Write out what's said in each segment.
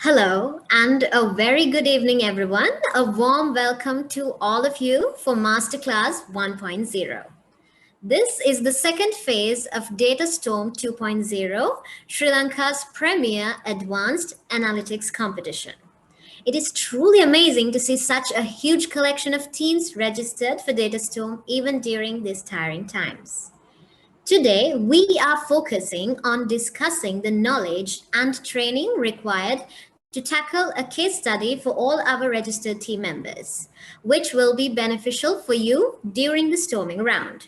Hello, and a very good evening, everyone. A warm welcome to all of you for Masterclass 1.0. This is the second phase of Data Storm 2.0, Sri Lanka's premier advanced analytics competition. It is truly amazing to see such a huge collection of teams registered for Data Storm even during these tiring times. Today, we are focusing on discussing the knowledge and training required to tackle a case study for all our registered team members, which will be beneficial for you during the storming round,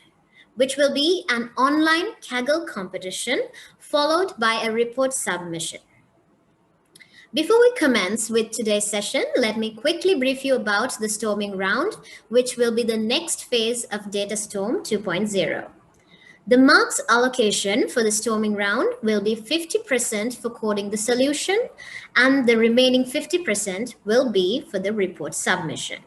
which will be an online Kaggle competition followed by a report submission. Before we commence with today's session, let me quickly brief you about the storming round, which will be the next phase of Data Storm 2.0. The marks allocation for the storming round will be 50% for coding the solution, and the remaining 50% will be for the report submission.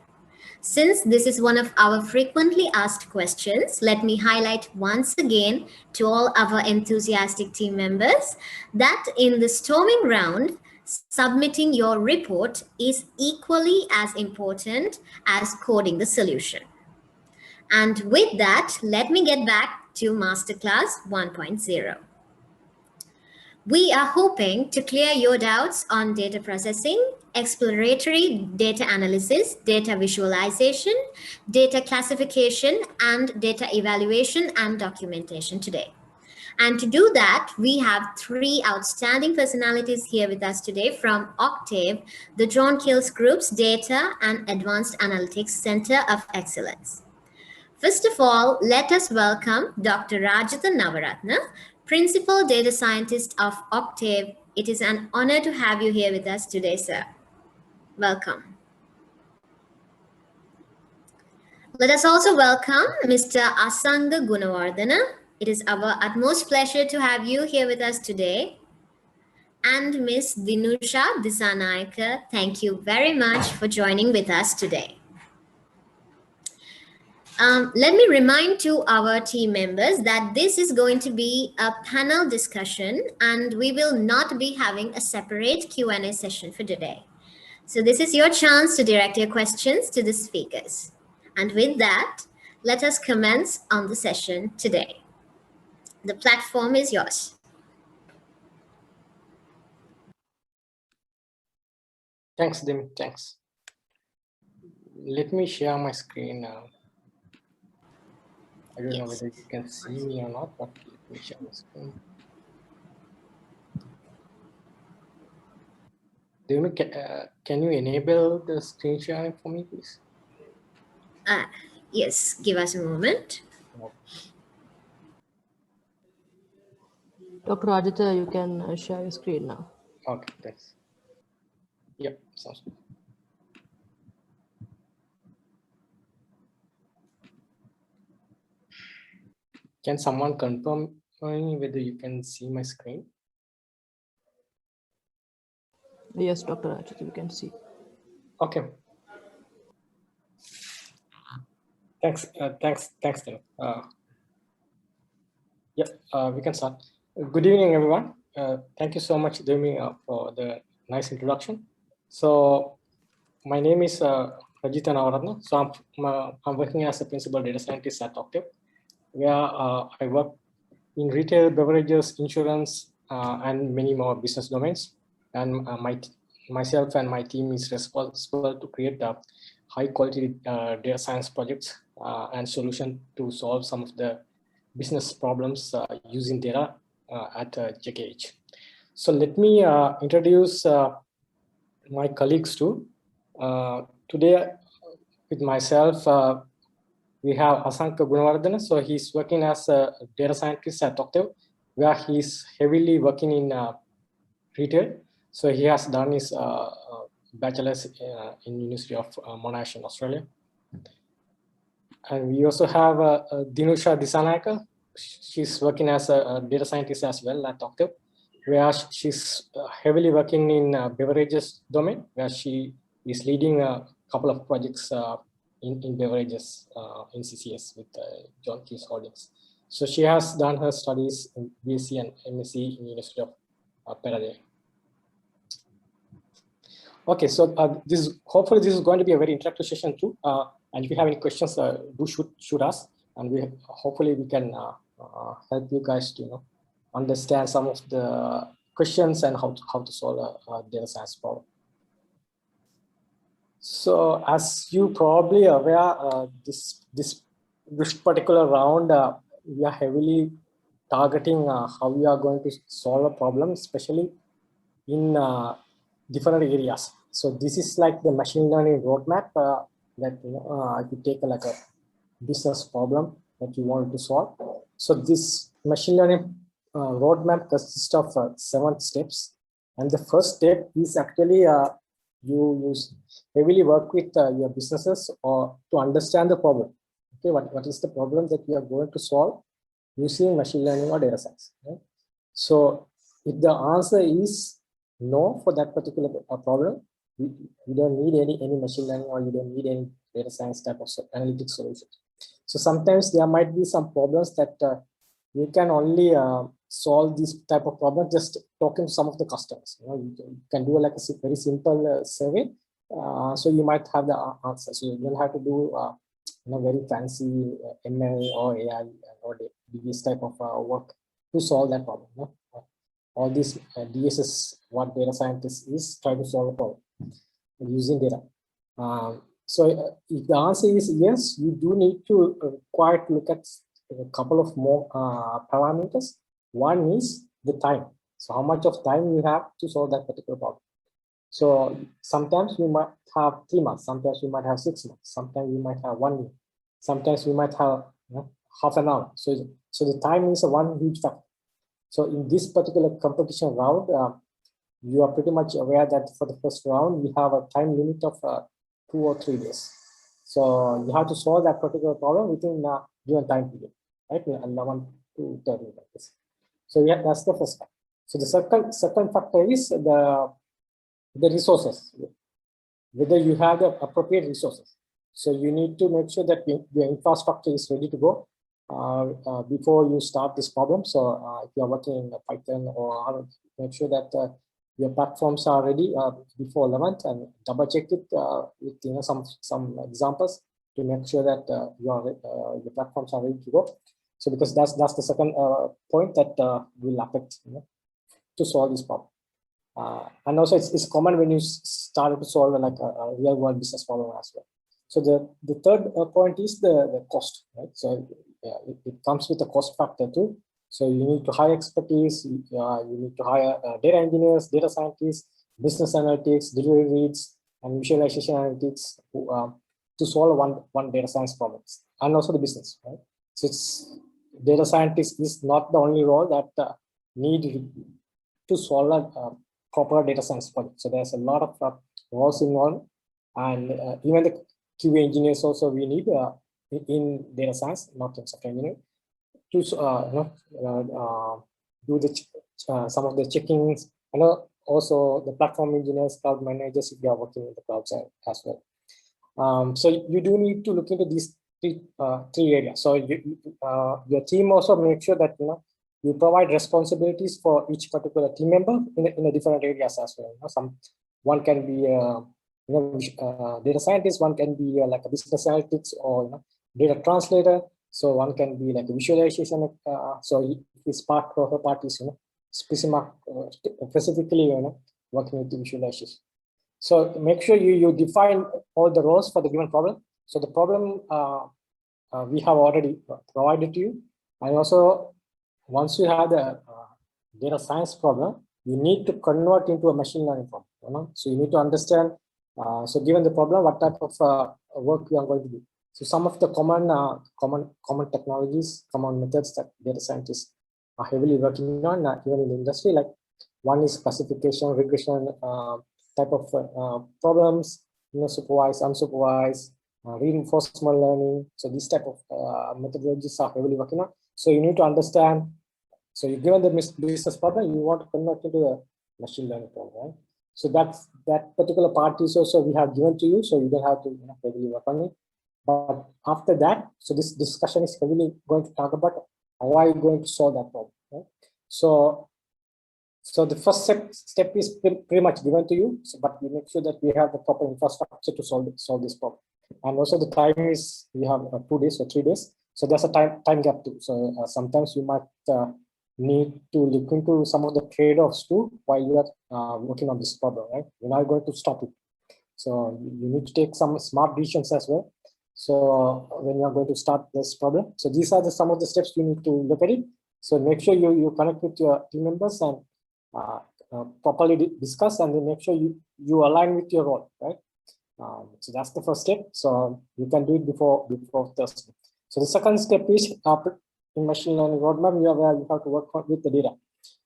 Since this is one of our frequently asked questions, let me highlight once again to all our enthusiastic team members that in the storming round, submitting your report is equally as important as coding the solution. And with that, let me get back to Masterclass 1.0. We are hoping to clear your doubts on data processing, exploratory data analysis, data visualization, data classification, and data evaluation and documentation today. And to do that, we have three outstanding personalities here with us today from Octave, the John Kills Group's Data and Advanced Analytics Center of Excellence. First of all, let us welcome Dr. Rajatha Navaratna, Principal Data Scientist of Octave. It is an honor to have you here with us today, sir. Welcome. Let us also welcome Mr. Asanga Gunawardana. It is our utmost pleasure to have you here with us today. And Ms. Dinusha Disanayaka, thank you very much for joining with us today. Let me remind to our team members that this is going to be a panel discussion and we will not be having a separate Q&A session for today. So this is your chance to direct your questions to the speakers. And with that, let us commence on the session today. The platform is yours. Thanks, Dim. Thanks. Let me share my screen now. I don't know whether you can see me or not, but let me share my screen. Can you enable the screen sharing for me, please? Yes, give us a moment. Dr. Rajatha, you can share your screen now. Okay, thanks. Yep, sounds good. Can someone confirm me whether you can see my screen? Yes, Dr. Rajatha, you can see. Okay. Thanks, Tim. We can start. Good evening, everyone. Thank you so much, Demi, for the nice introduction. So, my name is Rajitha Navaratna. So, I'm working as a principal data scientist at Octave, where I work in retail, beverages, insurance, and many more business domains. And myself and my team is responsible to create high quality data science projects and solution to solve some of the business problems using data at JKH. So let me introduce my colleagues too. Today with myself, we have Asanka Gunawardana. So he's working as a data scientist at Octave, where he's heavily working in retail. So he has done his bachelor's in University of Monash in Australia. And we also have Dinusha Disanayaka. She's working as a data scientist as well at Octave, where she's heavily working in beverages domain, where she is leading a couple of projects in beverages in CCS with John Keys Holdings. So she has done her studies in BSc and MSc in University of Paradise. Okay, so hopefully this is going to be a very interactive session too. And if you have any questions, do shoot us, and hopefully we can help you guys to understand some of the questions and how to solve a data science problem. So as you probably are aware, this particular round we are heavily targeting how we are going to solve a problem, especially in different areas. So this is like the machine learning roadmap that if you take like a business problem that you want to solve. So this machine learning roadmap consists of 7 steps, and the first step is actually you heavily work with your businesses or to understand the problem. Okay, what is the problem that you are going to solve using machine learning or data science? Right? So if the answer is no for that particular problem, you don't need any machine learning, or you don't need any data science type of analytics solutions. So sometimes there might be some problems that you can only solve this type of problem just talking to some of the customers. You can do like a very simple survey, so you might have the answer. So you don't have to do very fancy ML or AI or this type of work to solve that problem. All these DSS, what data scientist is trying to solve a problem using data. So if the answer is yes, you do need to quite look at a couple of more parameters. One is the time. So how much of time you have to solve that particular problem. So sometimes we might have 3 months, sometimes we might have 6 months, sometimes we might have 1 year, sometimes we might have half an hour. So the time is one huge factor. So in this particular competition round, you are pretty much aware that for the first round, we have a time limit of 2 or 3 days. So you have to solve that particular problem within a given time period, right? 11 to 30 minutes. So yeah, that's the first factor. So the second factor is the resources, whether you have the appropriate resources. So you need to make sure that your infrastructure is ready to go before you start this problem. So if you are working in Python or other, make sure that your platforms are ready before 11th, and double check it with some examples to make sure that your platforms are ready to go. So because that's the second point that will affect to solve this problem. And also it's common when you start to solve like a real world business problem as well. So the third point is the cost, right? So it comes with a cost factor too. So you need to hire expertise, you need to hire data engineers, data scientists, business analytics, delivery leads, and visualization analytics to solve one data science problems, and also the business, right? So it's data scientist is not the only role that need to solve a proper data science project. So there's a lot of roles involved, and even the QA engineers also we need in data science, not in software engineering, to do the some of the checkings, and also the platform engineers, cloud managers if you are working in the cloud side as well. So you do need to look into these three areas. So your team also make sure that you provide responsibilities for each particular team member in a different areas as well. One can be data scientist, one can be like a business analytics or data translator. So one can be like a visualization. So his part or her part is specifically working with the visualization. So make sure you define all the roles for the given problem. So the problem we have already provided to you, and also once you have the data science problem, you need to convert into a machine learning problem. So you need to understand. So given the problem, what type of work you are going to do. So some of the common technologies, common methods that data scientists are heavily working on, even in the industry, like one is classification, regression type of problems, supervised, unsupervised, reinforcement learning. So these type of methodologies are heavily working on. So you need to understand. So you given the business problem, you want to convert it to a machine learning problem, right? So that particular part is also we have given to you, so you don't have to heavily work on it. But after that, so this discussion is heavily going to talk about how are you going to solve that problem, right? So So the first step is pretty much given to you, but we make sure that we have the proper infrastructure to solve this problem. And also the time is, we have 2 days or 3 days. So there's a time gap too. So sometimes you might need to look into some of the trade-offs too while you are working on this problem, right? You're not going to stop it. So you need to take some smart decisions as well. So when you are going to start this problem, so these are some of the steps you need to look at it. So make sure you connect with your team members and properly discuss, and then make sure you align with your role, right? So that's the first step. So you can do it before Thursday. So the second step is in machine learning roadmap, where you have to work with the data.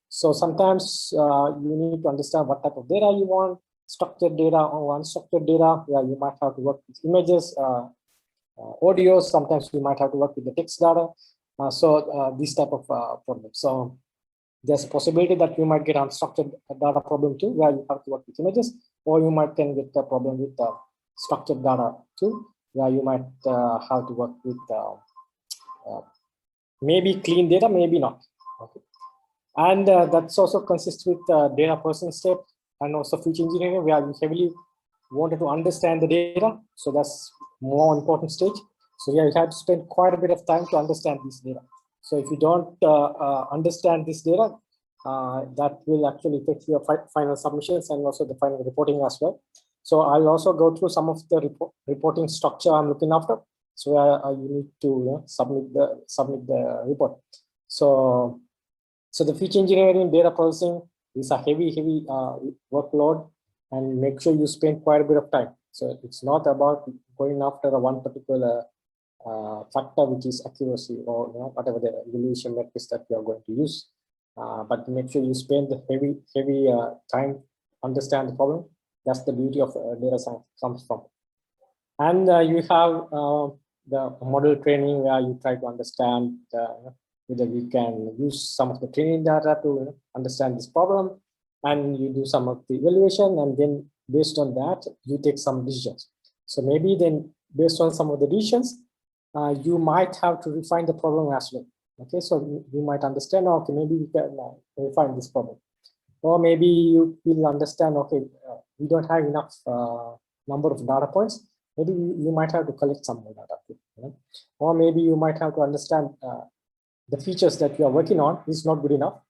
So sometimes you need to understand what type of data you want, structured data or unstructured data, where you might have to work with images, audio. Sometimes you might have to work with the text data. These type of problems. So there's a possibility that you might get unstructured data problem too, where you have to work with images, or you might can get a problem with structured data too, where you might have to work with maybe clean data, maybe not. Okay. And that's also consists with data processing step and also feature engineering, where you heavily wanted to understand the data. So that's more important stage. So yeah, you have to spend quite a bit of time to understand this data. So if you don't understand this data, that will actually affect your final submissions and also the final reporting as well. So I'll also go through some of the reporting structure I'm looking after. So you need to submit the report. So the feature engineering, data processing is a heavy workload, and make sure you spend quite a bit of time. So it's not about going after a one particular factor, which is accuracy or whatever the evaluation metrics that you are going to use, but make sure you spend the heavy time understand the problem. That's the beauty of data science comes from. And you have the model training, where you try to understand whether we can use some of the training data to understand this problem, and you do some of the evaluation, and then based on that you take some decisions. So maybe then based on some of the decisions, you might have to refine the problem as well. Okay, so you might understand, okay, maybe we can refine this problem, or maybe you will understand, okay, we don't have enough number of data points. Maybe you might have to collect some more data, or maybe you might have to understand the features that you are working on is not good enough.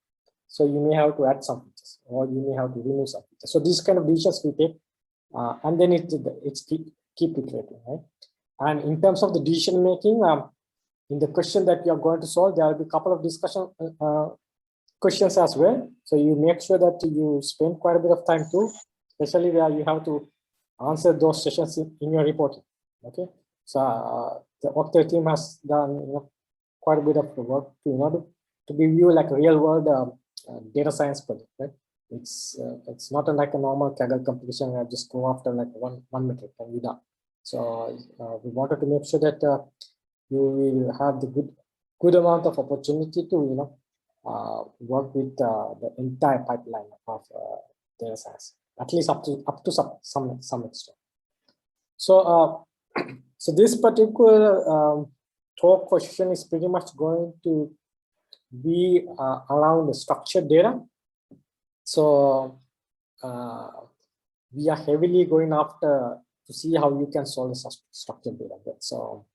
So you may have to add some features, or you may have to remove some features. So these kind of decisions we take, and then it's keep iterating, right? And in terms of the decision making, in the question that you are going to solve, there will be a couple of discussion questions as well. So you make sure that you spend quite a bit of time too, especially where you have to answer those sessions in your reporting. Okay, so the Octave team has done quite a bit of work to give you like a real world data science project, right? It's not like a normal Kaggle competition where just go after like one metric and be done. So we wanted to make sure that you will have the good amount of opportunity to work with the entire pipeline of data science, at least up to some extent. So so this particular talk question is pretty much going to be around the structured data. So we are heavily going after to see how you can solve the structured data. So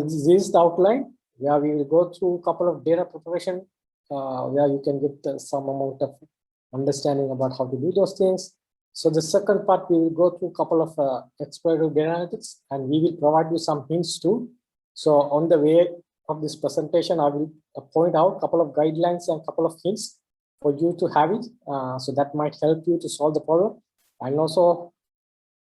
this is the outline, where we will go through a couple of data preparation, where you can get some amount of understanding about how to do those things. So the second part, we will go through a couple of exploratory data analytics, and we will provide you some hints too. So on the way of this presentation, I will point out a couple of guidelines and a couple of hints for you to have it. So that might help you to solve the problem, and also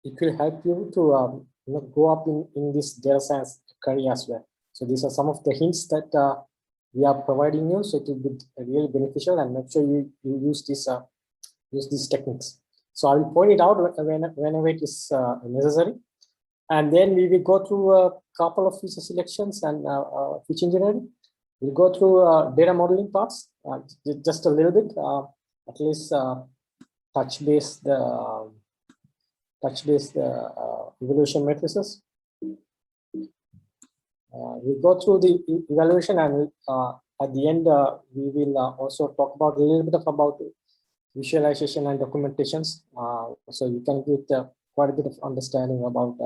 it will help you to go up in this data science career as well. So these are some of the hints that we are providing you, so it will be really beneficial, and make sure you use these techniques. So I will point it out whenever it is necessary, and then we will go through a couple of feature selections and feature engineering. We'll go through data modeling parts, just a little bit, at least touch base the evaluation matrices. We'll go through the evaluation, and at the end, we will also talk about a little bit about visualization and documentations. So you can get quite a bit of understanding about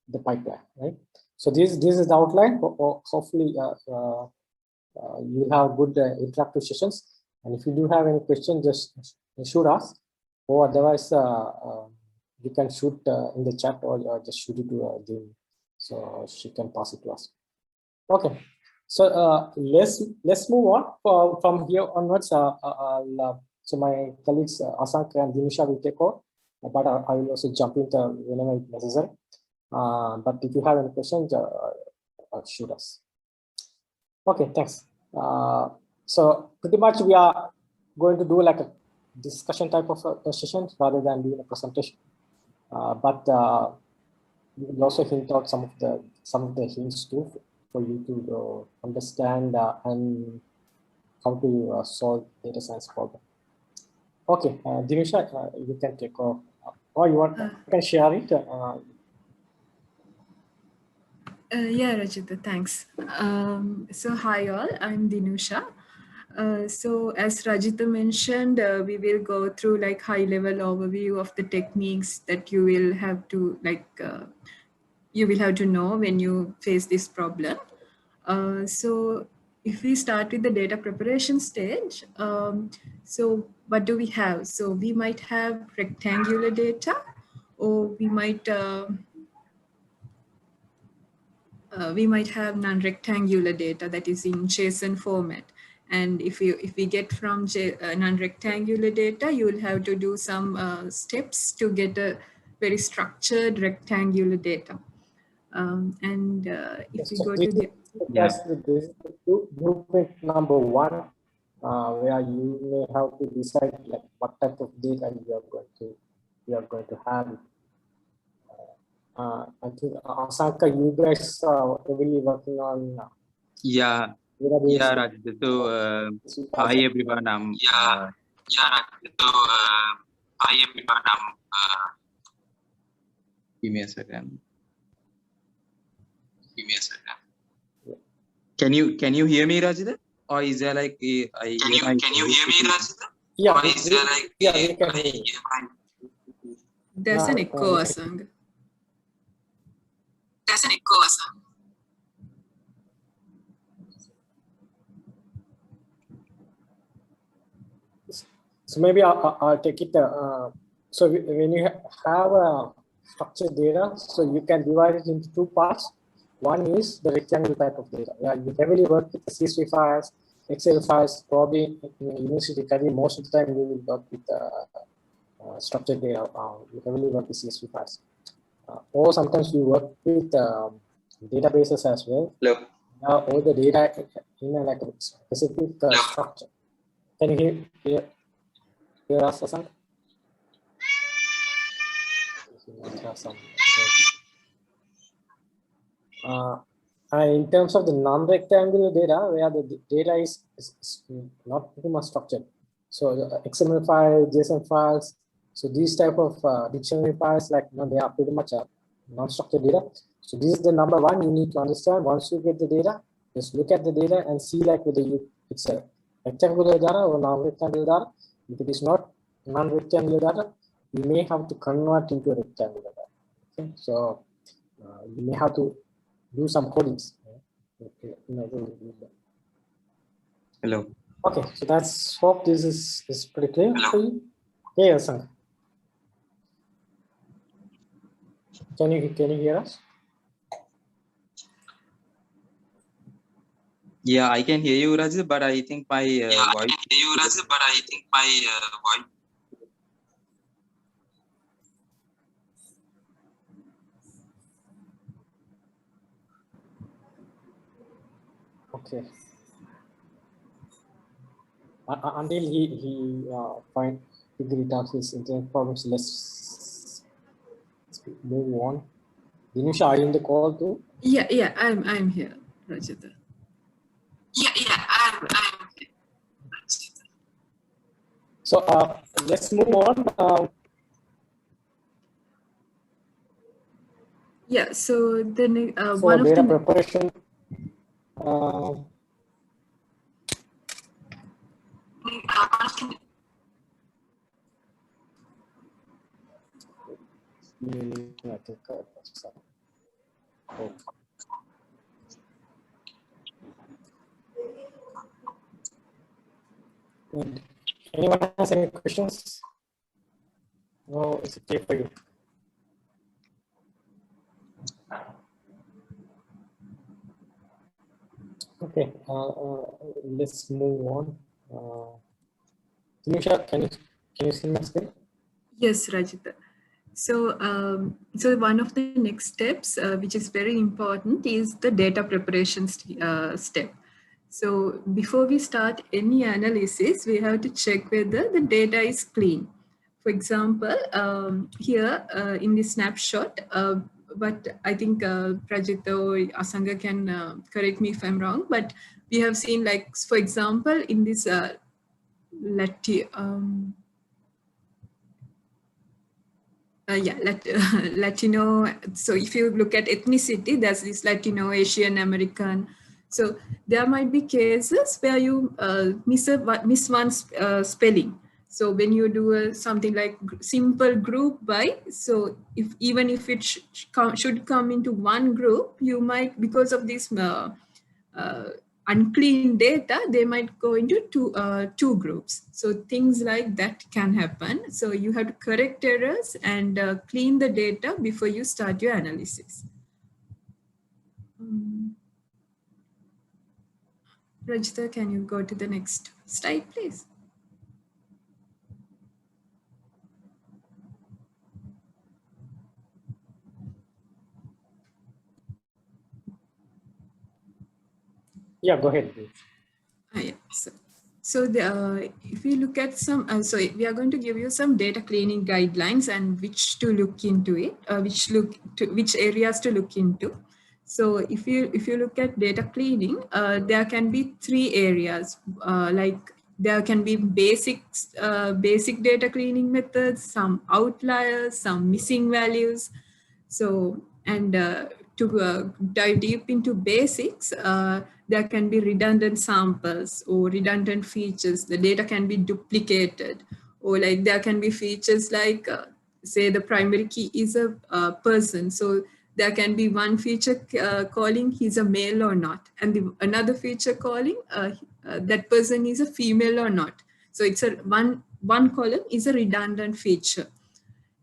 the pipeline, right? So this is the outline. Hopefully, you'll have good interactive sessions. And if you do have any questions, just shoot us, or otherwise you can shoot in the chat, or just shoot it to Jim, so she can pass it to us. Okay, so let's move on from here onwards. So my colleagues Asanka and Dinisha will take over, but I will also jump in whenever necessary. But if you have any questions, shoot us. Okay, thanks. So pretty much we are going to do like a discussion type of a session rather than doing a presentation. But we will also hint out some of the hints too for you to understand and how to solve data science problem. Okay, Dinisha, you can take off, or you can share it. Yeah, Rajita, thanks. So hi all, I'm Dinusha. So as Rajita mentioned, we will go through like high level overview of the techniques that you will have to know when you face this problem. So if we start with the data preparation stage, so what do we have? So we might have rectangular data, or we might have non-rectangular data that is in JSON format. And if we get from non-rectangular data, you will have to do some steps to get a very structured rectangular data. If we go to the this is the blueprint number one, where you may have to decide like what type of data you are going to have. I think Asanka, you guys are really working on yeah, Raj. So hi everyone. Hi everyone. Give me a second. Can you hear me, Rajita? Or is there like can you hear me, Rajita? Yeah, or is there like we can hear you. There's an echo, Asang. There's an echo, Asang. So maybe I'll take it. So when you have a structured data, so you can divide it into two parts. One is the rectangular type of data. Yeah, you heavily work with the CSV files, Excel files. Probably in university career, most of the time you will work with structured data. You heavily work with CSV files, or sometimes you work with databases as well. Hello. All the data in a like a specific structure. Can you hear us, Asanka? In terms of the non-rectangular data, where the data is not pretty much structured. So XML file, JSON files. So these type of dictionary files, like they are pretty much non-structured data. So this is the number one you need to understand. Once you get the data, just look at the data and see like whether it's a rectangular data or non-rectangular data. If it is not non-rectangular data, you may have to convert into a rectangular data. Okay, so you may have to do some codings. Hello. Okay, so that's hope this is pretty clear for you. Yeah, Asanka. Can you hear us? Yeah, I can hear you, Raj, but I think my voice. I can hear you, Raj, but I think my voice. Okay. Until he figure it out his internet problems, let's move on. Dinusha, are you in the call too? Yeah, I'm here, Rajita. Yeah, I'm here. So let's move on. Yeah, so the So one of data the preparation. I think okay. And anyone has any questions? No, it's okay for you. Okay, let's move on. Nisha, can you see my screen? Yes, Rajita. So, so one of the next steps, which is very important, is the data preparation step. So before we start any analysis, we have to check whether the data is clean. For example, here in this snapshot, but I think Prajita or Asanga can correct me if I'm wrong, but we have seen, like, for example, in this Latino. So if you look at ethnicity, there's this Latino, Asian American. So there might be cases where you miss one spelling. So when you do something like simple group by, so even if it should come into one group, you might, because of this unclean data, they might go into two groups. So things like that can happen. So you have to correct errors and clean the data before you start your analysis. Rajita, can you go to the next slide, please? Yeah, go ahead, please. Yeah. So if we look at some, so we are going to give you some data cleaning guidelines and which to look into it, which areas to look into. So if you look at data cleaning, there can be 3 areas. Like there can be basic data cleaning methods, some outliers, some missing values. So, and to dive deep into basics, there can be redundant samples or redundant features. The data can be duplicated, or like there can be features like, say the primary key is a person. So there can be one feature calling he's a male or not, and another feature calling that person is a female or not. So it's a one column is a redundant feature.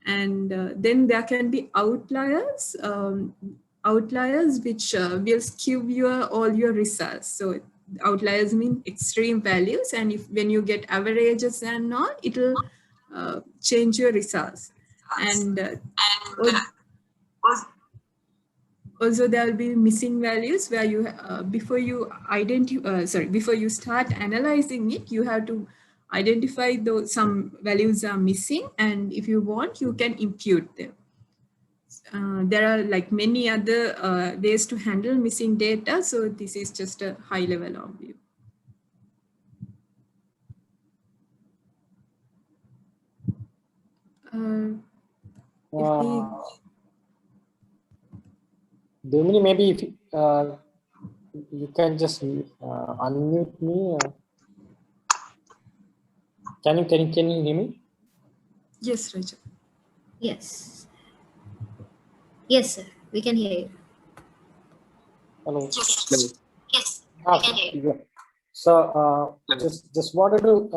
And then there can be outliers, which will skew all your results. So outliers mean extreme values, and when you get averages and all, it'll change your results. And also there will be missing values where you before you start analyzing it, you have to identify those some values are missing, and if you want, you can impute them. There are like many other ways to handle missing data, so this is just a high level overview. Domini, maybe if you can just unmute me. Can you hear me? Yes, Raja. Yes. Yes, sir. We can hear you. Hello. Yes. Yes. We can hear you. So just wanted to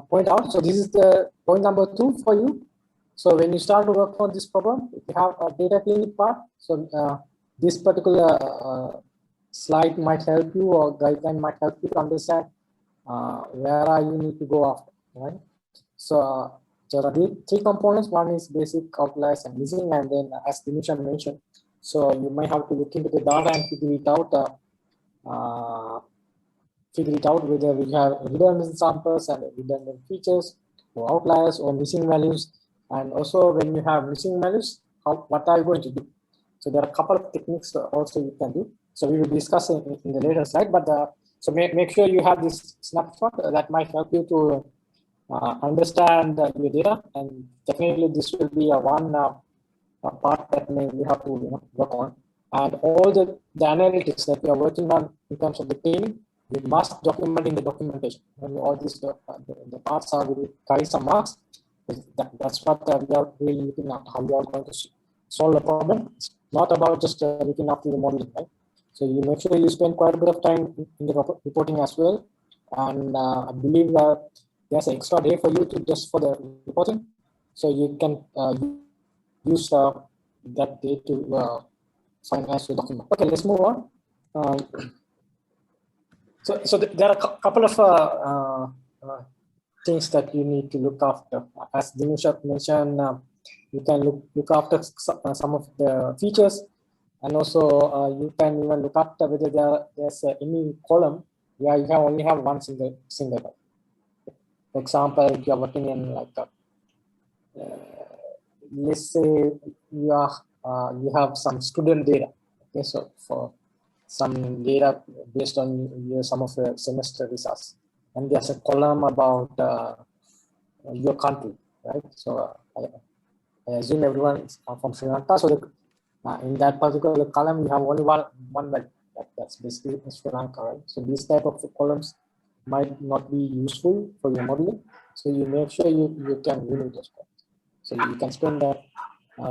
point out. So this is the point number 2 for you. So when you start to work on this problem, if you have a data cleaning part, so this particular slide might help you, or guideline might help you to understand where you need to go after, right? So there are 3 components. One is basic, outliers, and missing, and then as Dinisha mentioned, so you might have to look into the data and figure it out whether we have redundant samples and redundant features, or outliers, or missing values. And also when you have missing values, what are you going to do? So there are a couple of techniques also you can do. So we will discuss in the later slide, but so make sure you have this snapshot that might help you to understand your data, and definitely this will be one part that we have to work on. And all the analytics that we are working on in terms of the cleaning, we must document in the documentation. And all these the parts are will carry some marks. That's what we are really looking at, how we are going to solve the problem. It's not about just looking after the modeling, right? So you make sure you spend quite a bit of time in the reporting as well. And I believe there's an extra day for you to just for the reporting. So you can use that day to finalize your document. Okay, let's move on. So there are a couple of things that you need to look after. As Dinusha mentioned, you can look after some of the features, and also you can even look after whether there's any column where you only have one single. For example, if you are working in like let's say you have some student data. Okay, so for some data based on some of the semester results, and there's a column about your country, right? So I assume everyone is from Sri Lanka. So in that particular column, you have only one value. That's basically Sri Lanka, right? So these type of columns might not be useful for your modeling. So you make sure you can remove those columns. So you can spend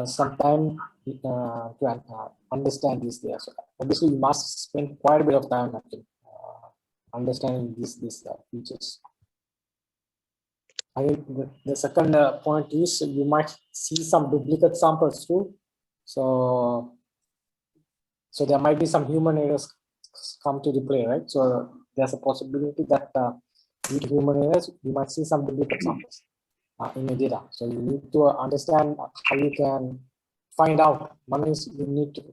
some time to understand these data. So obviously, you must spend quite a bit of time actually understanding these features. I think the second point is you might see some duplicate samples too. So there might be some human errors come to the play, right? So there's a possibility that with human errors, you might see some duplicate samples in the data. So you need to understand how you can find out. One is you need to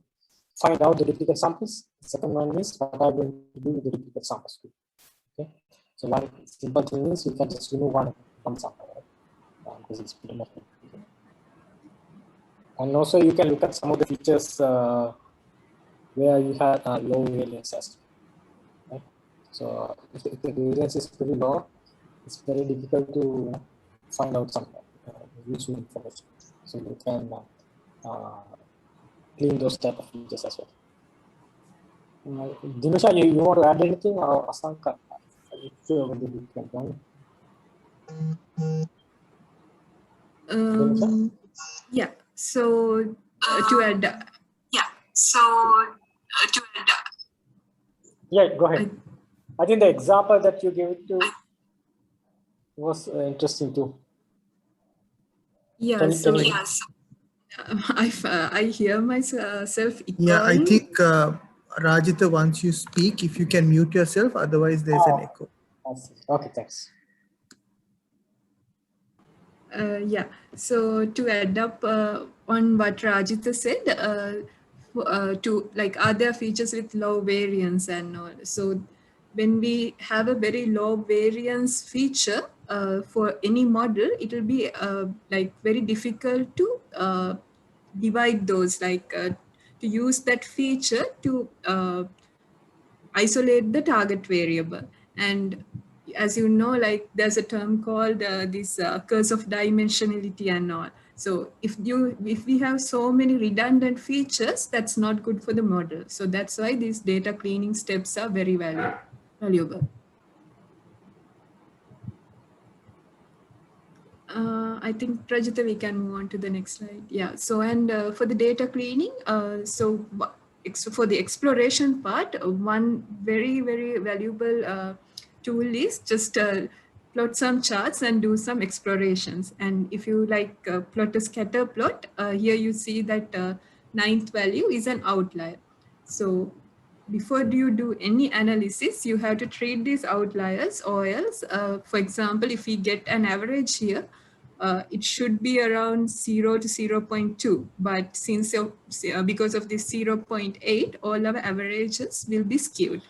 find out the duplicate samples. The second one is what are going to do with the duplicate samples. Okay. So one simple thing is you can just remove one sample, right? Because it's pretty much. And also you can look at some of the features where you have low variance estimate. Right? So if the variance is pretty low, it's very difficult to find out some useful information. So you can clean those type of features as well. Dinusha, you want to add anything, or Asanka? Yeah. So to add. Yeah, go ahead. I think the example that you gave to was interesting too. Yeah. I hear myself echoing. Yeah, I think Rajita, once you speak, if you can mute yourself, otherwise there's an echo. Okay, thanks. Yeah, so to add up on what Rajita said, to like are there features with low variance and all. So when we have a very low variance feature for any model, it will be like very difficult to divide those, like to use that feature to isolate the target variable. And as you know, like there's a term called this curse of dimensionality and all. So if we have so many redundant features, that's not good for the model. So that's why these data cleaning steps are very valuable. I think, Rajita, we can move on to the next slide. Yeah, so and for the data cleaning, so for the exploration part, one very, very valuable tool is just plot some charts and do some explorations. And if you like plot a scatter plot, here you see that 9th value is an outlier. So before you do any analysis, you have to treat these outliers, or else, for example, if we get an average here, it should be around 0 to 0.2. But since because of this 0.8, all our averages will be skewed.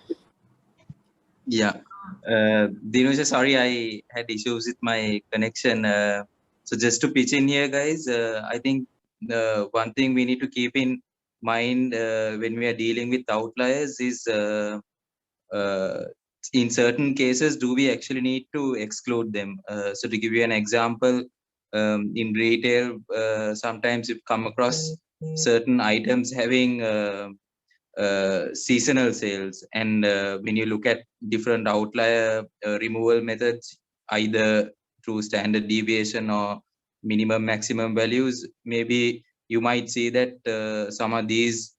Yeah. Dinusha, sorry, I had issues with my connection. So just to pitch in here, guys, I think the one thing we need to keep in mind when we are dealing with outliers is in certain cases, do we actually need to exclude them? So to give you an example, in retail, sometimes you've come across certain items having seasonal sales, and when you look at different outlier removal methods, either through standard deviation or minimum maximum values, maybe you might see that some of these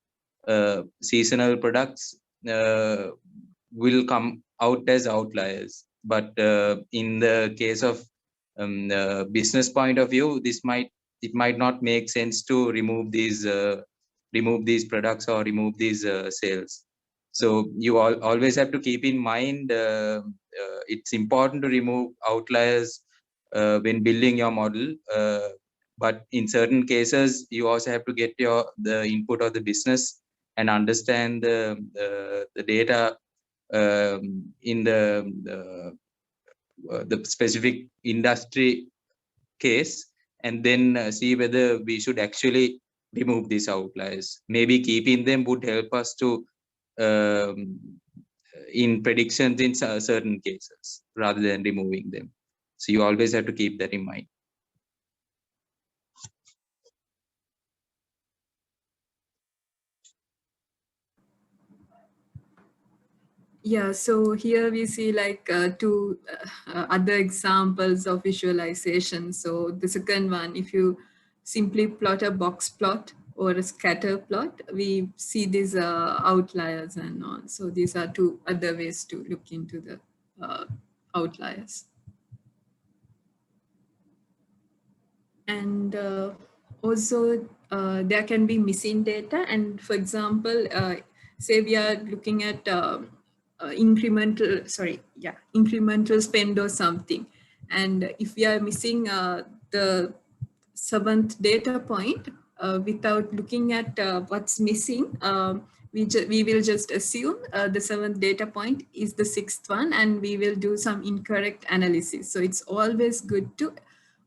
seasonal products will come out as outliers. But in the case of the business point of view, it might not make sense to remove these products or remove these sales. So you always have to keep in mind it's important to remove outliers when building your model. But in certain cases, you also have to get the input of the business and understand the data in the specific industry case, and then see whether we should actually remove these outliers. Maybe keeping them would help us to in predictions in certain cases rather than removing them. So you always have to keep that in mind. Yeah, so here we see like two other examples of visualization. So the second one, if you simply plot a box plot or a scatter plot, we see these outliers and all. So these are two other ways to look into the outliers. And also there can be missing data. And for example, say we are looking at incremental spend or something. And if we are missing the 7th data point without looking at what's missing, we will just assume the 7th data point is the 6th one, and we will do some incorrect analysis. So it's always good to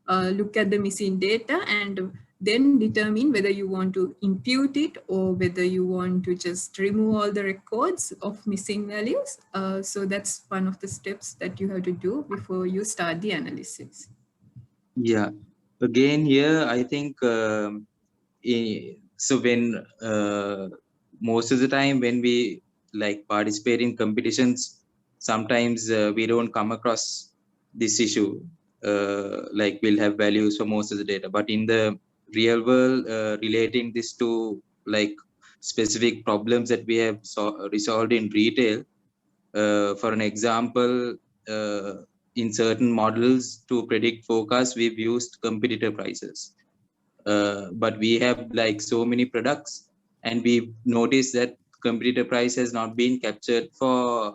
look at the missing data and then determine whether you want to impute it or whether you want to just remove all the records of missing values. So that's one of the steps that you have to do before you start the analysis. Yeah, again here, I think so when most of the time when we like participate in competitions, sometimes we don't come across this issue. Like we'll have values for most of the data, but in the real world, relating this to like specific problems that we have resolved in retail, for an example, in certain models to predict forecasts, we've used competitor prices. But we have like so many products, and we've noticed that competitor price has not been captured for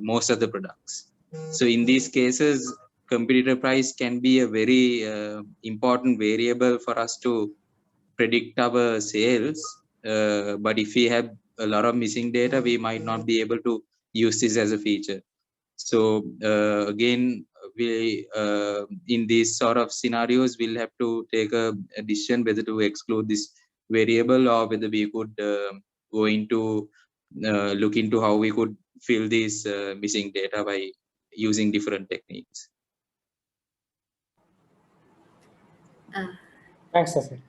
most of the products. So in these cases, competitor price can be a very important variable for us to predict our sales. But if we have a lot of missing data, we might not be able to use this as a feature. So again, we in these sort of scenarios, we'll have to take a decision whether to exclude this variable or whether we could go into look into how we could fill these missing data by using different techniques. Thanks, Sasi.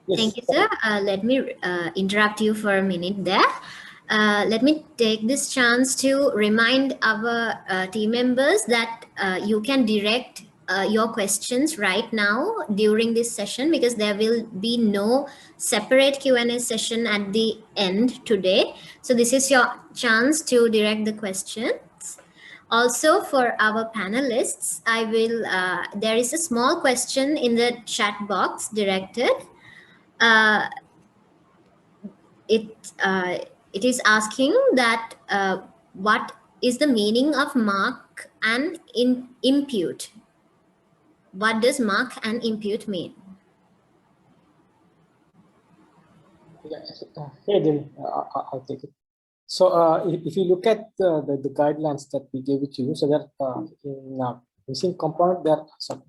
Yes. Thank you, sir. Let me interrupt you for a minute there. Let me take this chance to remind our team members that you can direct your questions right now during this session, because there will be no separate Q&A session at the end today. So this is your chance to direct the questions. Also, for our panelists, I will. There is a small question in the chat box directed. It is asking that what is the meaning of mark and impute? What does mark and impute mean? Hey, Dil, I'll take it. So if you look at the guidelines that we gave it to you, so that in missing component there, so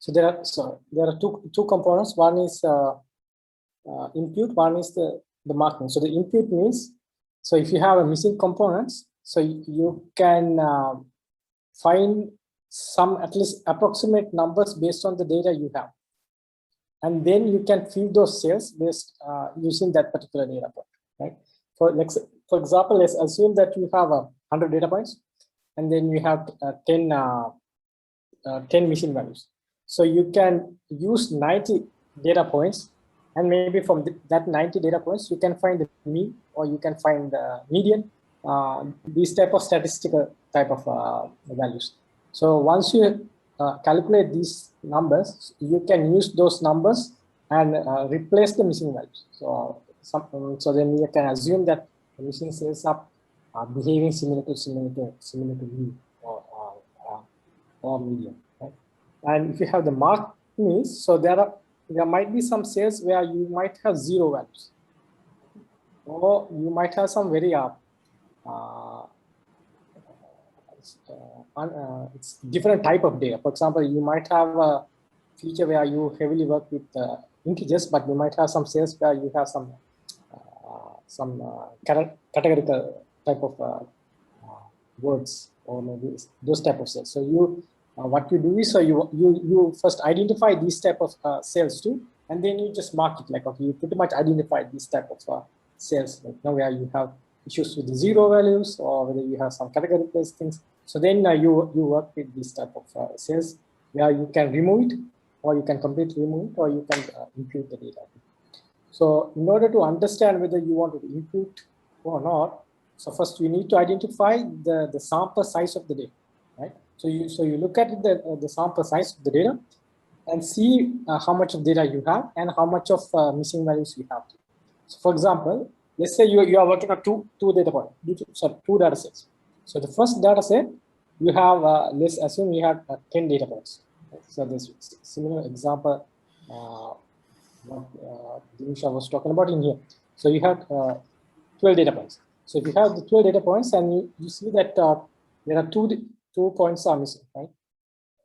there are two components. One is impute. One is the marking. So the impute means, so if you have a missing components, so you can find some at least approximate numbers based on the data you have, and then you can feed those sales based using that particular data point, right? For example, let's assume that you have 100 data points, and then you have 10 missing values. So you can use 90 data points, and maybe from that 90 data points, you can find the mean, or you can find the median, these type of statistical type of values. So once you calculate these numbers, you can use those numbers and replace the missing values. So then you can assume that the missing cells are behaving similar to mean or median. Right? And if you have the marked means, so there might be some cells where you might have 0 values, or you might have some very it's different type of data. For example, you might have a feature where you heavily work with integers, but you might have some cells where you have some categorical type of words, or maybe those type of cells. So you what you do is, so you first identify these type of cells too, and then you just mark it like, okay, you pretty much identify these type of cells, like now where you have issues with the 0 values, or whether you have some categorical things. So then you work with this type of cells where you can remove it, or you can completely remove it, or you can impute the data. So in order to understand whether you want to impute or not, so first you need to identify the sample size of the data, right? So you look at the sample size of the data and see how much of data you have and how much of missing values you have. So for example, let's say you are working on two data points, two data sets. So the first data set, you have, let's assume you have 10 data points. Right? So this similar example what Dinisha was talking about in here. So you have 12 data points. So if you have the 12 data points, and you see that there are two points are missing, right?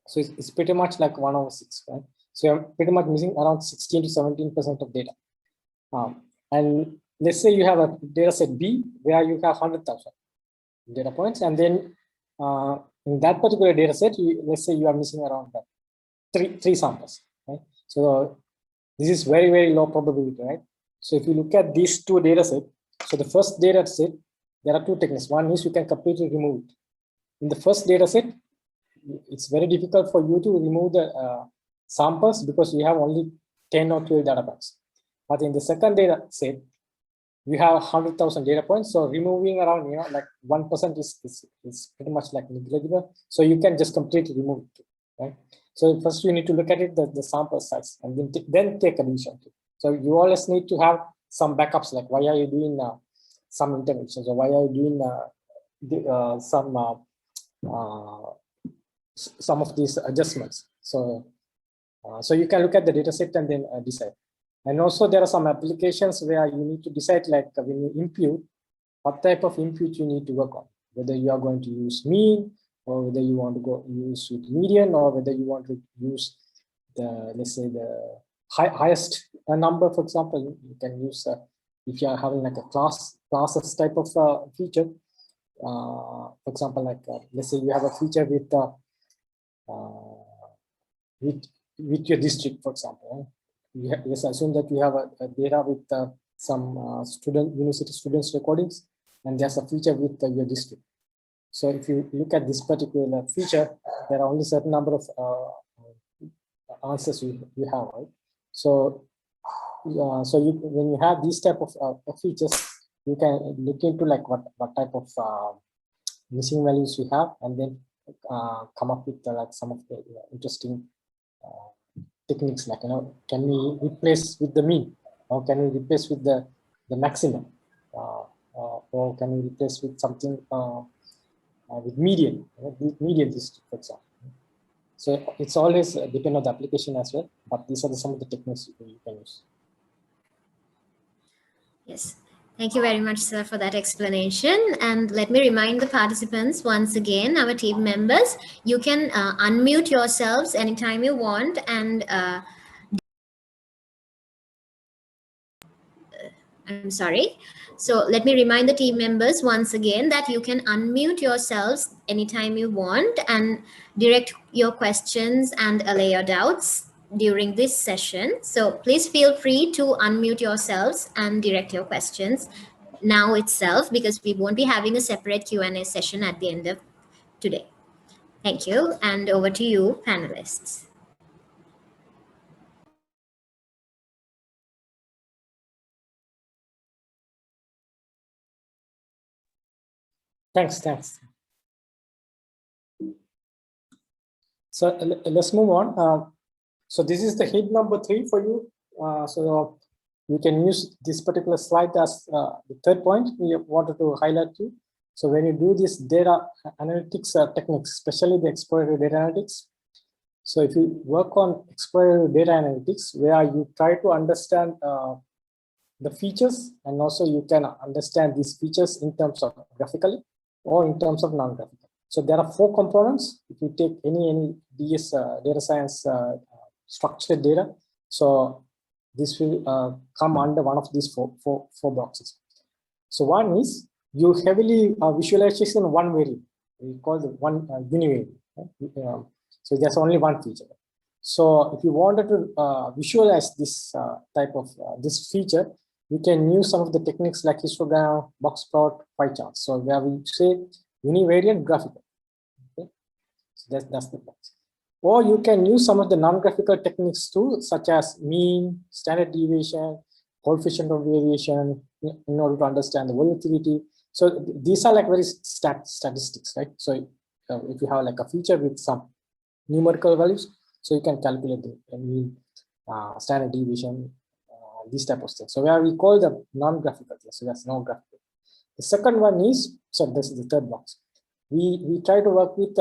So it's pretty much like 1/6, right? So you're pretty much missing around 16 to 17% of data. And let's say you have a data set B where you have 100,000 data points, and then in that particular data set, let's say you are missing around three samples, right? So this is very, very low probability, right? So if you look at these two data sets, so the first data set, there are two techniques. One is you can completely remove it. In the first data set, it's very difficult for you to remove the samples because you have only 10 or 12 data points. But in the second data set, you have 100,000 data points. So removing around, like 1% is pretty much like negligible. So you can just completely remove it, right? So first you need to look at it, the sample size, and then take a decision. So you always need to have some backups, like why are you doing some interventions, or why are you doing some of these adjustments. So you can look at the data set and then decide. And also there are some applications where you need to decide, like when you impute, what type of impute you need to work on, whether you are going to use mean, or whether you want to go use with median, or whether you want to use the, let's say, the highest number. For example, you can use if you are having like a classes type of feature. For example, like let's say you have a feature with your district, for example. Let's assume that you have a data with some university students recordings, and there's a feature with your district. So if you look at this particular feature, there are only certain number of answers you have, right? So when you have these type of features, you can look into like what type of missing values you have, and then come up with like some of the interesting techniques, like, can we replace with the mean, or can we replace with the maximum, or can we replace with something with median, median district, for example. So it's always depend on the application as well, but these are some of the techniques you can use. Yes. Thank you very much, sir, for that explanation. And let me remind the participants once again, our team members, you can unmute yourselves anytime you want, and I'm sorry. So let me remind the team members once again that you can unmute yourselves anytime you want and direct your questions and allay your doubts during this session. So please feel free to unmute yourselves and direct your questions now itself, because we won't be having a separate Q&A session at the end of today. Thank you, and over to you, panelists. Thanks. So let's move on. So this is the hit number 3 for you. So you can use this particular slide as the third point we wanted to highlight to. So when you do this data analytics techniques, especially the exploratory data analytics. So if you work on exploratory data analytics, where you try to understand the features, and also you can understand these features in terms of graphically or in terms of non-graphical. So there are 4 components. If you take any DS data science structured data, so this will come under one of these four boxes. So one is you heavily visualization one variable. We call it one univariate. So there's only one feature. So if you wanted to visualize this type of this feature, you can use some of the techniques like histogram, box plot, pie charts. So where we say univariate graphical. Okay, so that's the box. Or you can use some of the non-graphical techniques too, such as mean, standard deviation, coefficient of variation, in order to understand the volatility. So these are like very statistics, right? So if you have like a feature with some numerical values, so you can calculate the mean, standard deviation, these type of things. So where we call them non-graphical, so that's non-graphical. The second one is, so this is the third box. We try to work with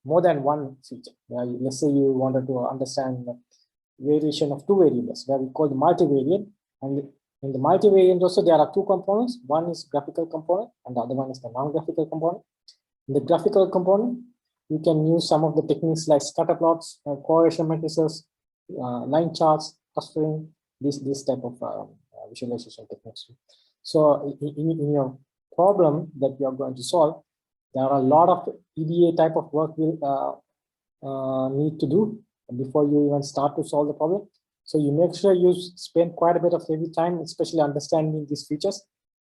more than one feature. Let's say you wanted to understand the variation of 2 variables, where we call the multivariate. And in the multivariate also there are 2 components. One is graphical component and the other one is the non-graphical component. In the graphical component, you can use some of the techniques like scatter plots, correlation matrices, line charts, clustering, this type of visualization techniques. So in your problem that you are going to solve, there are a lot of EDA type of work will need to do before you even start to solve the problem. So you make sure you spend quite a bit of heavy time, especially understanding these features,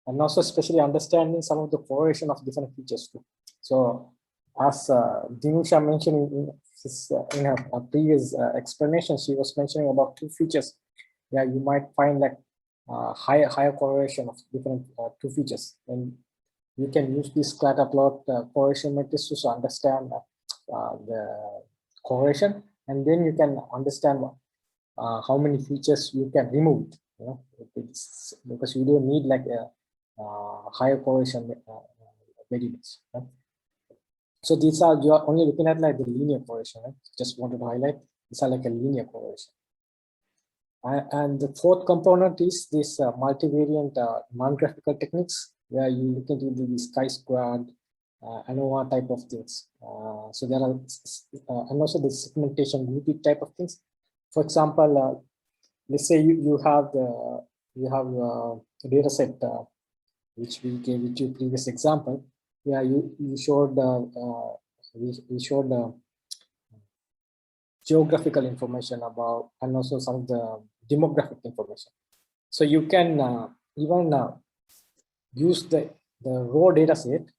and also especially understanding some of the correlation of different features too. So as Dinusha mentioned in her previous explanation, she was mentioning about 2 features. Yeah, you might find like higher correlation of different 2 features, and you can use this scatter plot correlation matrix to understand the correlation, and then you can understand how many features you can remove. You know, because you don't need like a higher correlation variables. Right? So these are, you are only looking at like the linear correlation. Right? Just wanted to highlight these are like a linear correlation. And the fourth component is this multivariate non-graphical techniques, where you look into the chi-squared, ANOVA type of things. So there are, and also the segmentation grouping type of things. For example, let's say you have a data set which we gave it to previous example. Yeah, you showed we showed geographical information about, and also some of the demographic information. So you can even use the raw data set,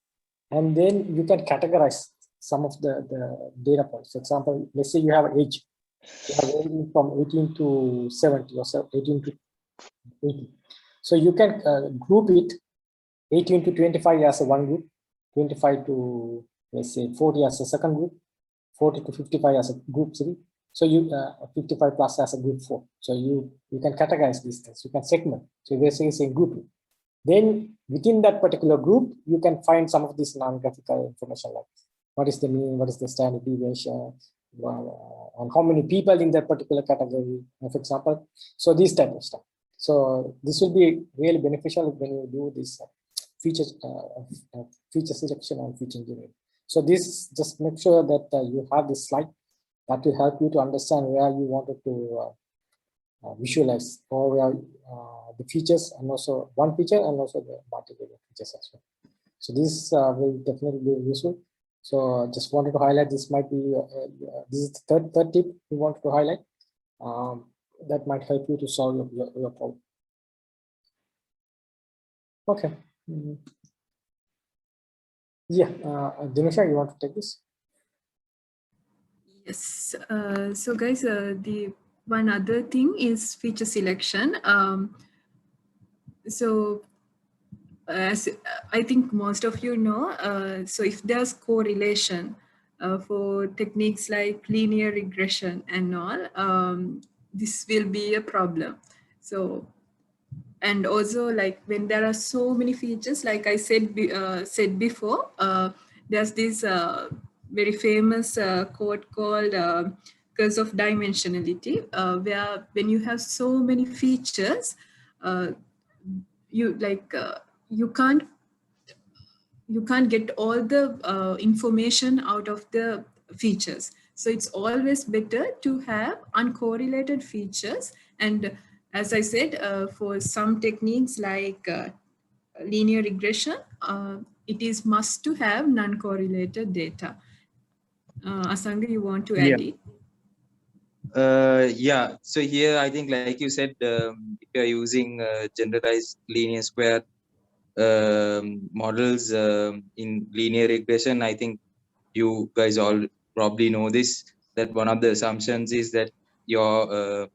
and then you can categorize some of the data points. For example, let's say you have age. You have ranging from 18 to 70 or 18 to 80. So you can group it 18 to 25 as a one group, 25 to, let's say, 40 as a second group, 40 to 55 as a group 3. So you 55 plus as a group 4. So you can categorize these things. You can segment. So basically saying grouping. Then within that particular group, you can find some of this non-graphical information like what is the mean, what is the standard deviation, and how many people in that particular category, for example. So this type of stuff. So this will be really beneficial when you do this feature selection and feature engineering. So this, just make sure that you have this slide that will help you to understand where you wanted to visualize, or where the features, and also one feature and also the multiple features as well. So this will definitely be useful. So just wanted to highlight, this might be this is the third tip we wanted to highlight that might help you to solve your problem. Okay. Yeah, Dinusha, you want to take this? Yes. So guys, the one other thing is feature selection. So as I think most of you know, so if there's correlation for techniques like linear regression and all, this will be a problem. So, and also like when there are so many features, like I said before, there's this very famous quote called curse of dimensionality, where when you have so many features, uh, you like you can't get all the information out of the features. So it's always better to have uncorrelated features. And as I said, for some techniques like linear regression, it is must to have non-correlated data. Asanga, you want to add it? Yeah, so here I think, like you said, if you're using generalized linear square models in linear regression, I think you guys all probably know this, that one of the assumptions is that your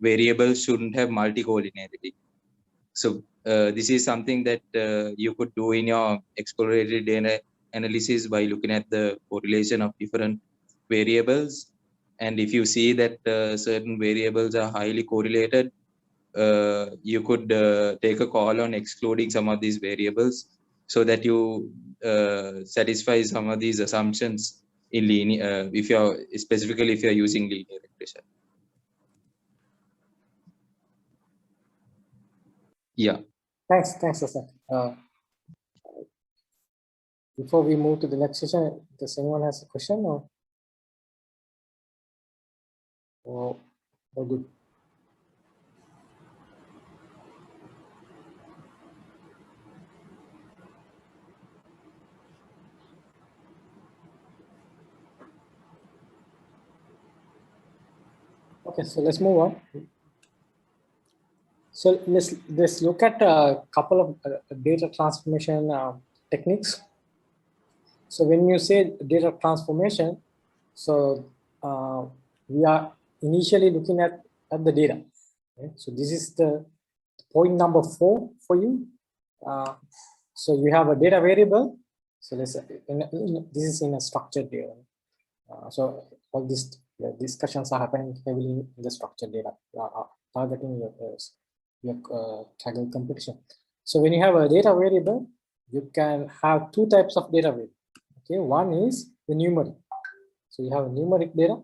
variables shouldn't have multicollinearity. So this is something that you could do in your exploratory data analysis by looking at the correlation of different variables. And if you see that certain variables are highly correlated, you could take a call on excluding some of these variables so that you satisfy some of these assumptions in linear, if you're specifically if you're using linear regression. Yeah. Thanks, Asad. Before we move to the next session, does anyone has a question or good? Okay, so let's move on. So let's look at a couple of data transformation techniques. So when you say data transformation, so we are initially looking at the data. Okay? So this is the point number 4 for you. So you have a data variable. So let's this is in a structured data. So all these discussions are happening heavily in the structured data, targeting your Kaggle competition. So when you have a data variable, you can have two types of data variable. Okay, one is the numeric. So you have a numeric data.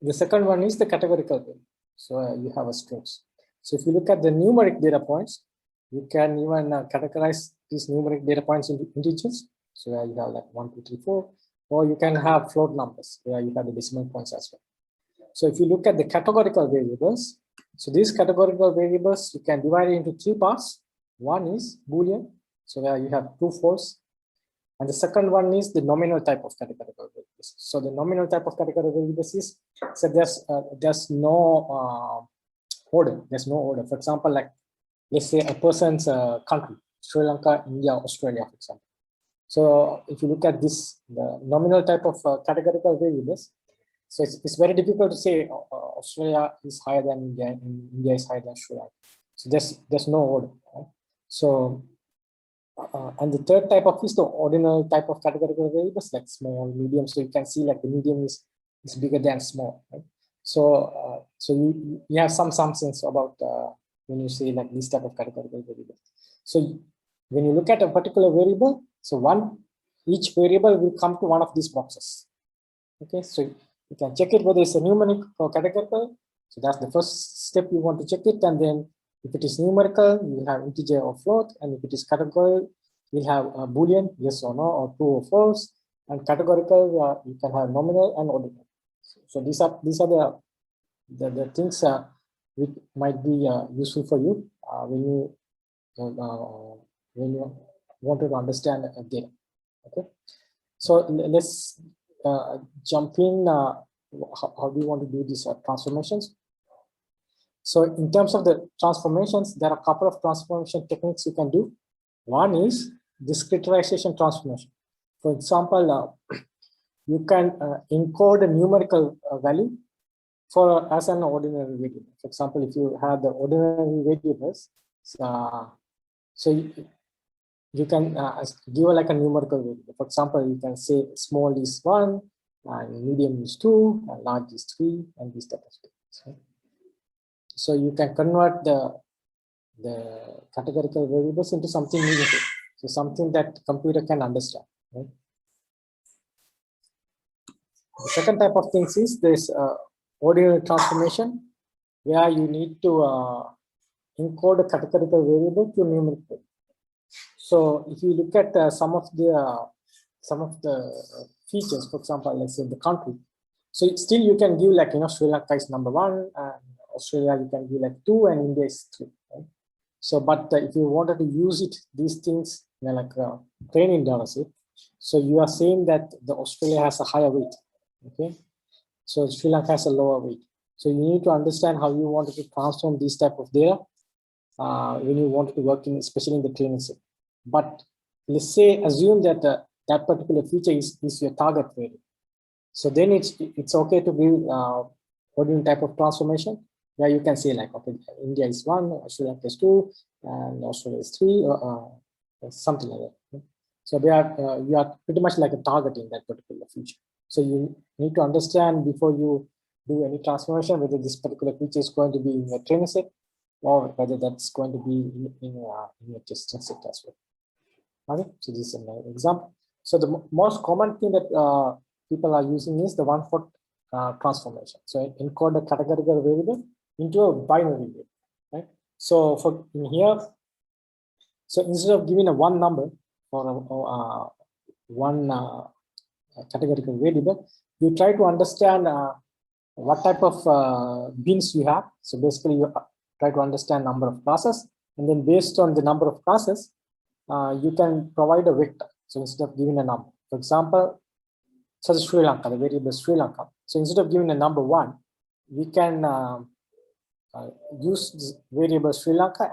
The second one is the categorical data. So you have a strings. So if you look at the numeric data points, you can even categorize these numeric data points into integers. So you have like 1, 2, 3, 4, or you can have float numbers where you have the decimal points as well. So if you look at the categorical variables, so these categorical variables you can divide it into 3 parts. One is Boolean, so where you have true, false. And the second one is the nominal type of categorical variables. So the nominal type of categorical variables is, so there's no order. There's no order. For example, like let's say a person's country, Sri Lanka, India, Australia, for example. So if you look at this, the nominal type of categorical variables, so it's very difficult to say Australia is higher than India and India is higher than Sri Lanka. So there's no order. Right? So and the third type of is the ordinal type of categorical variables, like small, medium. So you can see like the medium is bigger than small. Right? So so you have some sense about when you say like this type of categorical variables. So when you look at a particular variable, so each variable will come to one of these boxes. Okay, so you can check it whether it's a numeric or categorical. So that's the first step you want to check it, and then if it is numerical, you have integer or float, and if it is categorical, you have a Boolean, yes or no, or true or false. And categorical, you can have nominal and ordinal. So these are the things which might be useful for you when you want to understand data. Okay, so let's jump in. How do you want to do these transformations? So in terms of the transformations, there are a couple of transformation techniques you can do. One is discretization transformation. For example, you can encode a numerical value for as an ordinary variable. For example, if you have the ordinary variables, so you can give like a numerical variable. For example, you can say small is 1, and medium is 2, and large is 3, and this type of things. Right? So you can convert the categorical variables into something meaningful, so something that computer can understand. Right? The second type of things is this ordinary transformation, where you need to encode a categorical variable to numerical. So if you look at some of the features, for example, let's say the country. So still you can give like, Sri Lanka is number 1, and Australia you can give like 2, and India is 3. Right? So, but if you wanted to use it, these things, like training data set, so you are saying that the Australia has a higher weight, okay? So Sri Lanka has a lower weight. So you need to understand how you wanted to transform these type of data when you want to work in, especially in the training set. But let's say, assume that that particular feature is your target variable. So then it's okay to give ordinary type of transformation, where you can say like, okay, India is 1, Australia is 2, and Australia is 3, or something like that. So they are you are pretty much like a targeting that particular feature. So you need to understand before you do any transformation whether this particular feature is going to be in your training set, or whether that's going to be in your testing set as well. Okay, so this is an example. So the most common thing that people are using is the one-hot transformation. So encode a categorical variable into a binary variable, right? So for in here, so instead of giving a one number or one categorical variable, you try to understand what type of bins you have. So basically, you try to understand number of classes, and then based on the number of classes, you can provide a vector. So instead of giving a number, for example, such as Sri Lanka, the variable Sri Lanka. So instead of giving a number 1, we can use this variable Sri Lanka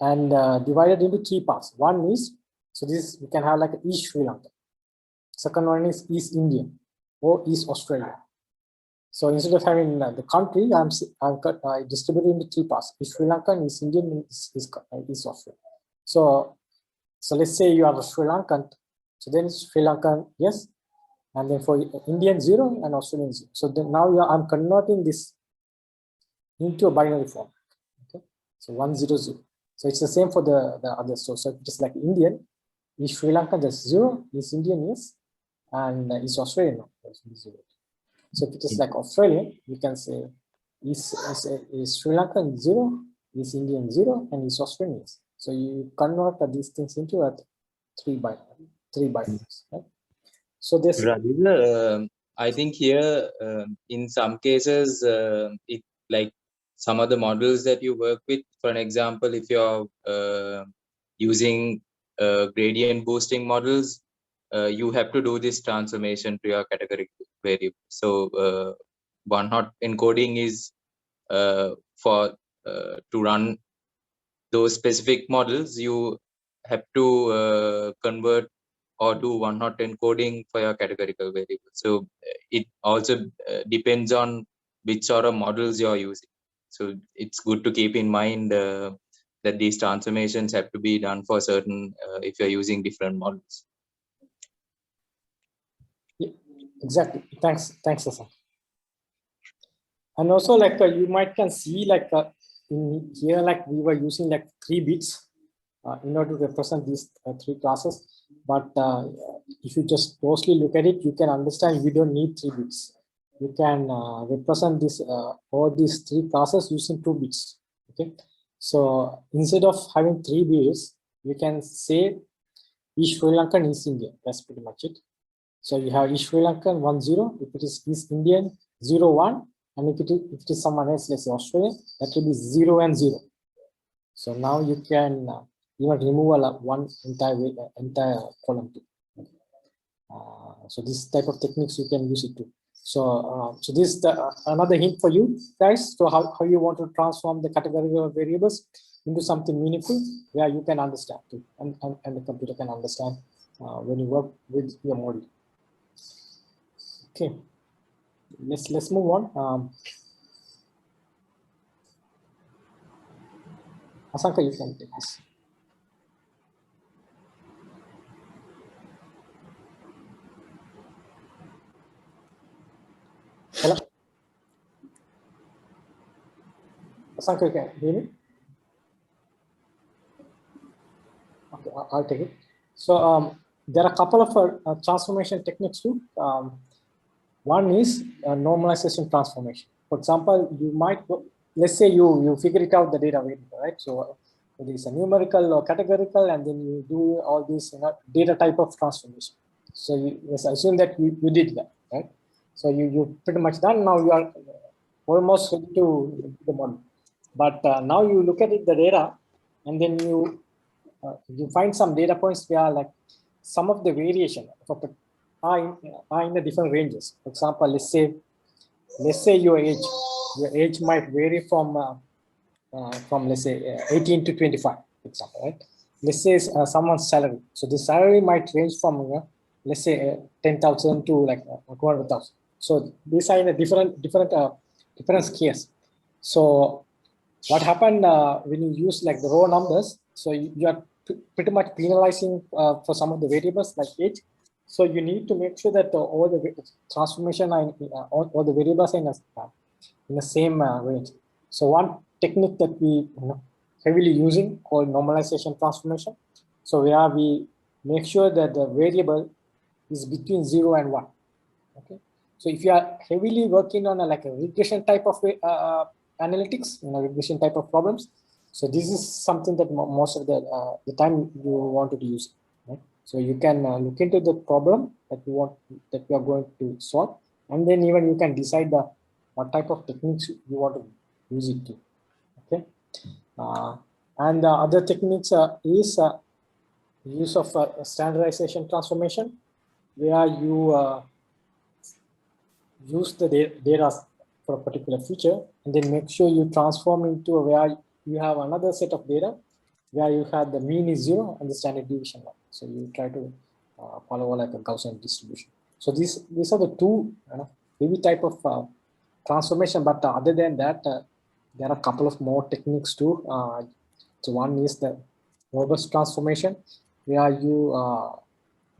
and divide it into 3 parts. One is, so this we can have like East Sri Lanka. Second one is East Indian or East Australia. So instead of having the country, I distribute into 3 parts: East Sri Lanka, East Indian, and East Australia. So let's say you are a Sri Lankan. So then Sri Lankan, yes, and then for Indian 0 and Australian 0. So then now I'm converting this into a binary form. Okay, so 1 0 0. So it's the same for the other. So just like Indian, East Sri Lanka just 0, East Indian is, and East Australian no, 0. So if it is like Australian, you can say East Sri Lankan 0, East Indian 0, and East Australian is. So you convert these things into a 3 binaries. Right? So this. I think here, in some cases, it like some of the models that you work with. For an example, if you're using gradient boosting models, you have to do this transformation to your category variable. So one-hot encoding is for to run those specific models. You have to convert or do one-hot encoding for your categorical variable. So it also depends on which sort of models you're using. So it's good to keep in mind that these transformations have to be done for certain if you're using different models. Yeah, exactly. Thanks, Hassan. And also, like you might can see, like in here, like we were using like 3 bits in order to represent these 3 classes. But if you just closely look at it, you can understand you don't need 3 bits. You can represent this all these 3 classes using 2 bits. Okay, so instead of having 3 bits, you can say East Sri Lankan, East Indian. That's pretty much it. So you have East Sri Lankan 1 0. If it is East Indian 0 1, and if it is someone else, let's say Australian, that will be 0 and 0. So now you can even remove one entire column too. So this type of techniques you can use it too. So this is another hint for you guys. So how you want to transform the categorical variables into something meaningful, where you can understand too, and the computer can understand when you work with your model. Okay, let's move on. Asanka, you can take this. Hello? Asanka, you can hear me? Okay, I'll take it. So there are a couple of transformation techniques too. One is normalization transformation. For example, you might, let's say you figure it out the data variable, right? So it is a numerical or categorical, and then you do all these data type of transformation. So let's assume that you did that, right? So you pretty much done. Now you are almost ready to do the model. But now you look at it, the data, and then you find some data points where like some of the variation are in the different ranges. For example, let's say your age might vary from let's say 18 to 25, for example, right? Let's say someone's salary. So the salary might range from let's say 10,000 to like 200,000. So these are in a different scales. So what happened when you use like the raw numbers? So you are pretty much penalizing for some of the variables like age. So you need to make sure that all the transformation are all the variables are in the same range. So one technique that we heavily using called normalization transformation. So where we make sure that the variable is between 0 and 1. Okay. So if you are heavily working on like a regression type of analytics, regression type of problems, so this is something that most of the time you wanted to use. Right? So you can look into the problem that you are going to solve, and then even you can decide what type of techniques you want to use it to. Okay, and the other techniques is use of standardization transformation, where you use the data for a particular feature, and then make sure you transform into where you have another set of data where you have the mean is 0 and the standard deviation 1. So you try to follow like a Gaussian distribution. So these are the two heavy type of transformation. But other than that, there are a couple of more techniques too. So one is the robust transformation, where you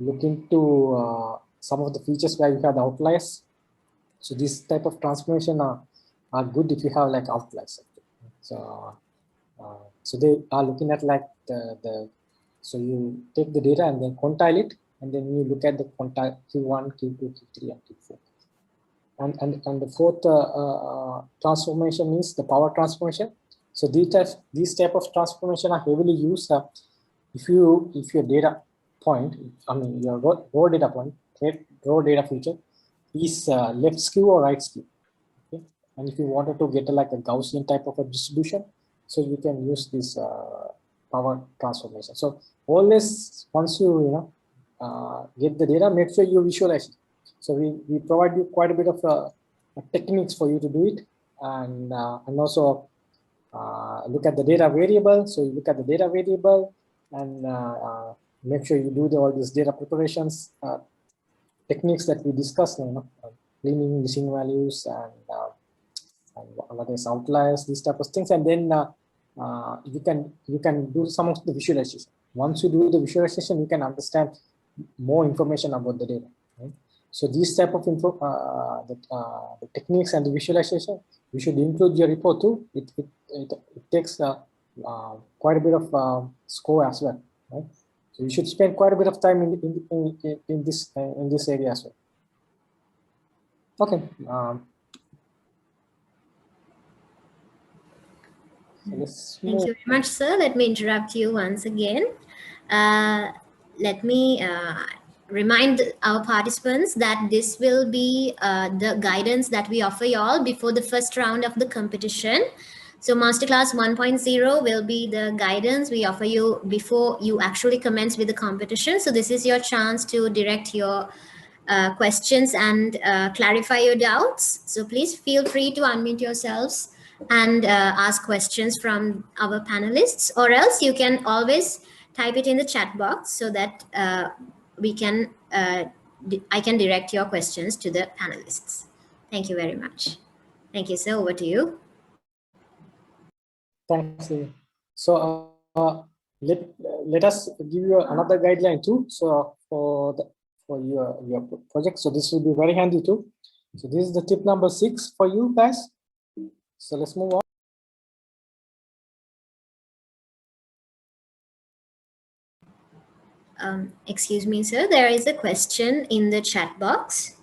look into some of the features where you have the outliers. So this type of transformation are good if you have like outliers. So so they are looking at like so you take the data and then quantile it, and then you look at the quantile Q1, Q2, Q3, and Q4. And the fourth transformation is the power transformation. So these type of transformation are heavily used if your data point, I mean your raw data point, raw data feature is left skew or right skew. Okay? And if you wanted to get like a Gaussian type of a distribution, so you can use this power transformation. So always once you get the data, make sure you visualize it. So we provide you quite a bit of techniques for you to do it, and also look at the data variable. So you look at the data variable and make sure you do all these data preparations techniques that we discussed, cleaning, missing values, and other outliers, these type of things, and then you can do some of the visualization. Once you do the visualization, you can understand more information about the data. Right? So these type of the techniques and the visualization, you should include your report too. It takes quite a bit of score as well. Right? So you should spend quite a bit of time in this area as well. Okay. So Thank you very much, sir. Let me interrupt you once again. Let me remind our participants that this will be the guidance that we offer you all before the first round of the competition. So Masterclass 1.0 will be the guidance we offer you before you actually commence with the competition. So this is your chance to direct your questions and clarify your doubts. So please feel free to unmute yourselves and ask questions from our panelists, or else you can always type it in the chat box so that we can I can direct your questions to the panelists. Thank you very much. Thank you, sir. Over to you. Thanks. So let us give you another guideline too. So for your project, so this will be very handy too. So this is the tip number 6 for you guys. So let's move on. Excuse me, sir. There is a question in the chat box.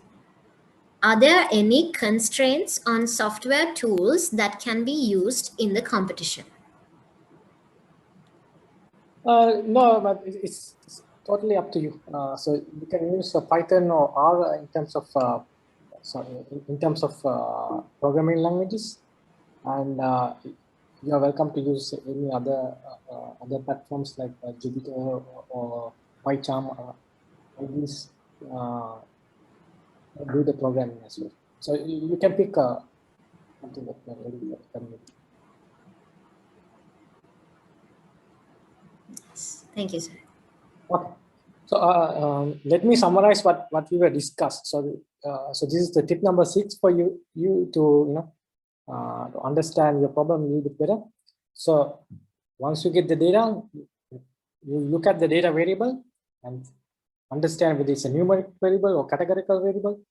Are there any constraints on software tools that can be used in the competition? No, but it's totally up to you. So you can use Python or R in terms of programming languages, and you are welcome to use any other platforms like Jupyter or PyCharm. These do the programming as well. So you can pick something that Thank you, sir. Okay. So let me summarize what we were discussed. So so this is the tip number 6 for you to to understand your problem a little bit better. So once you get the data, you look at the data variable and understand whether it's a numeric variable or categorical variable.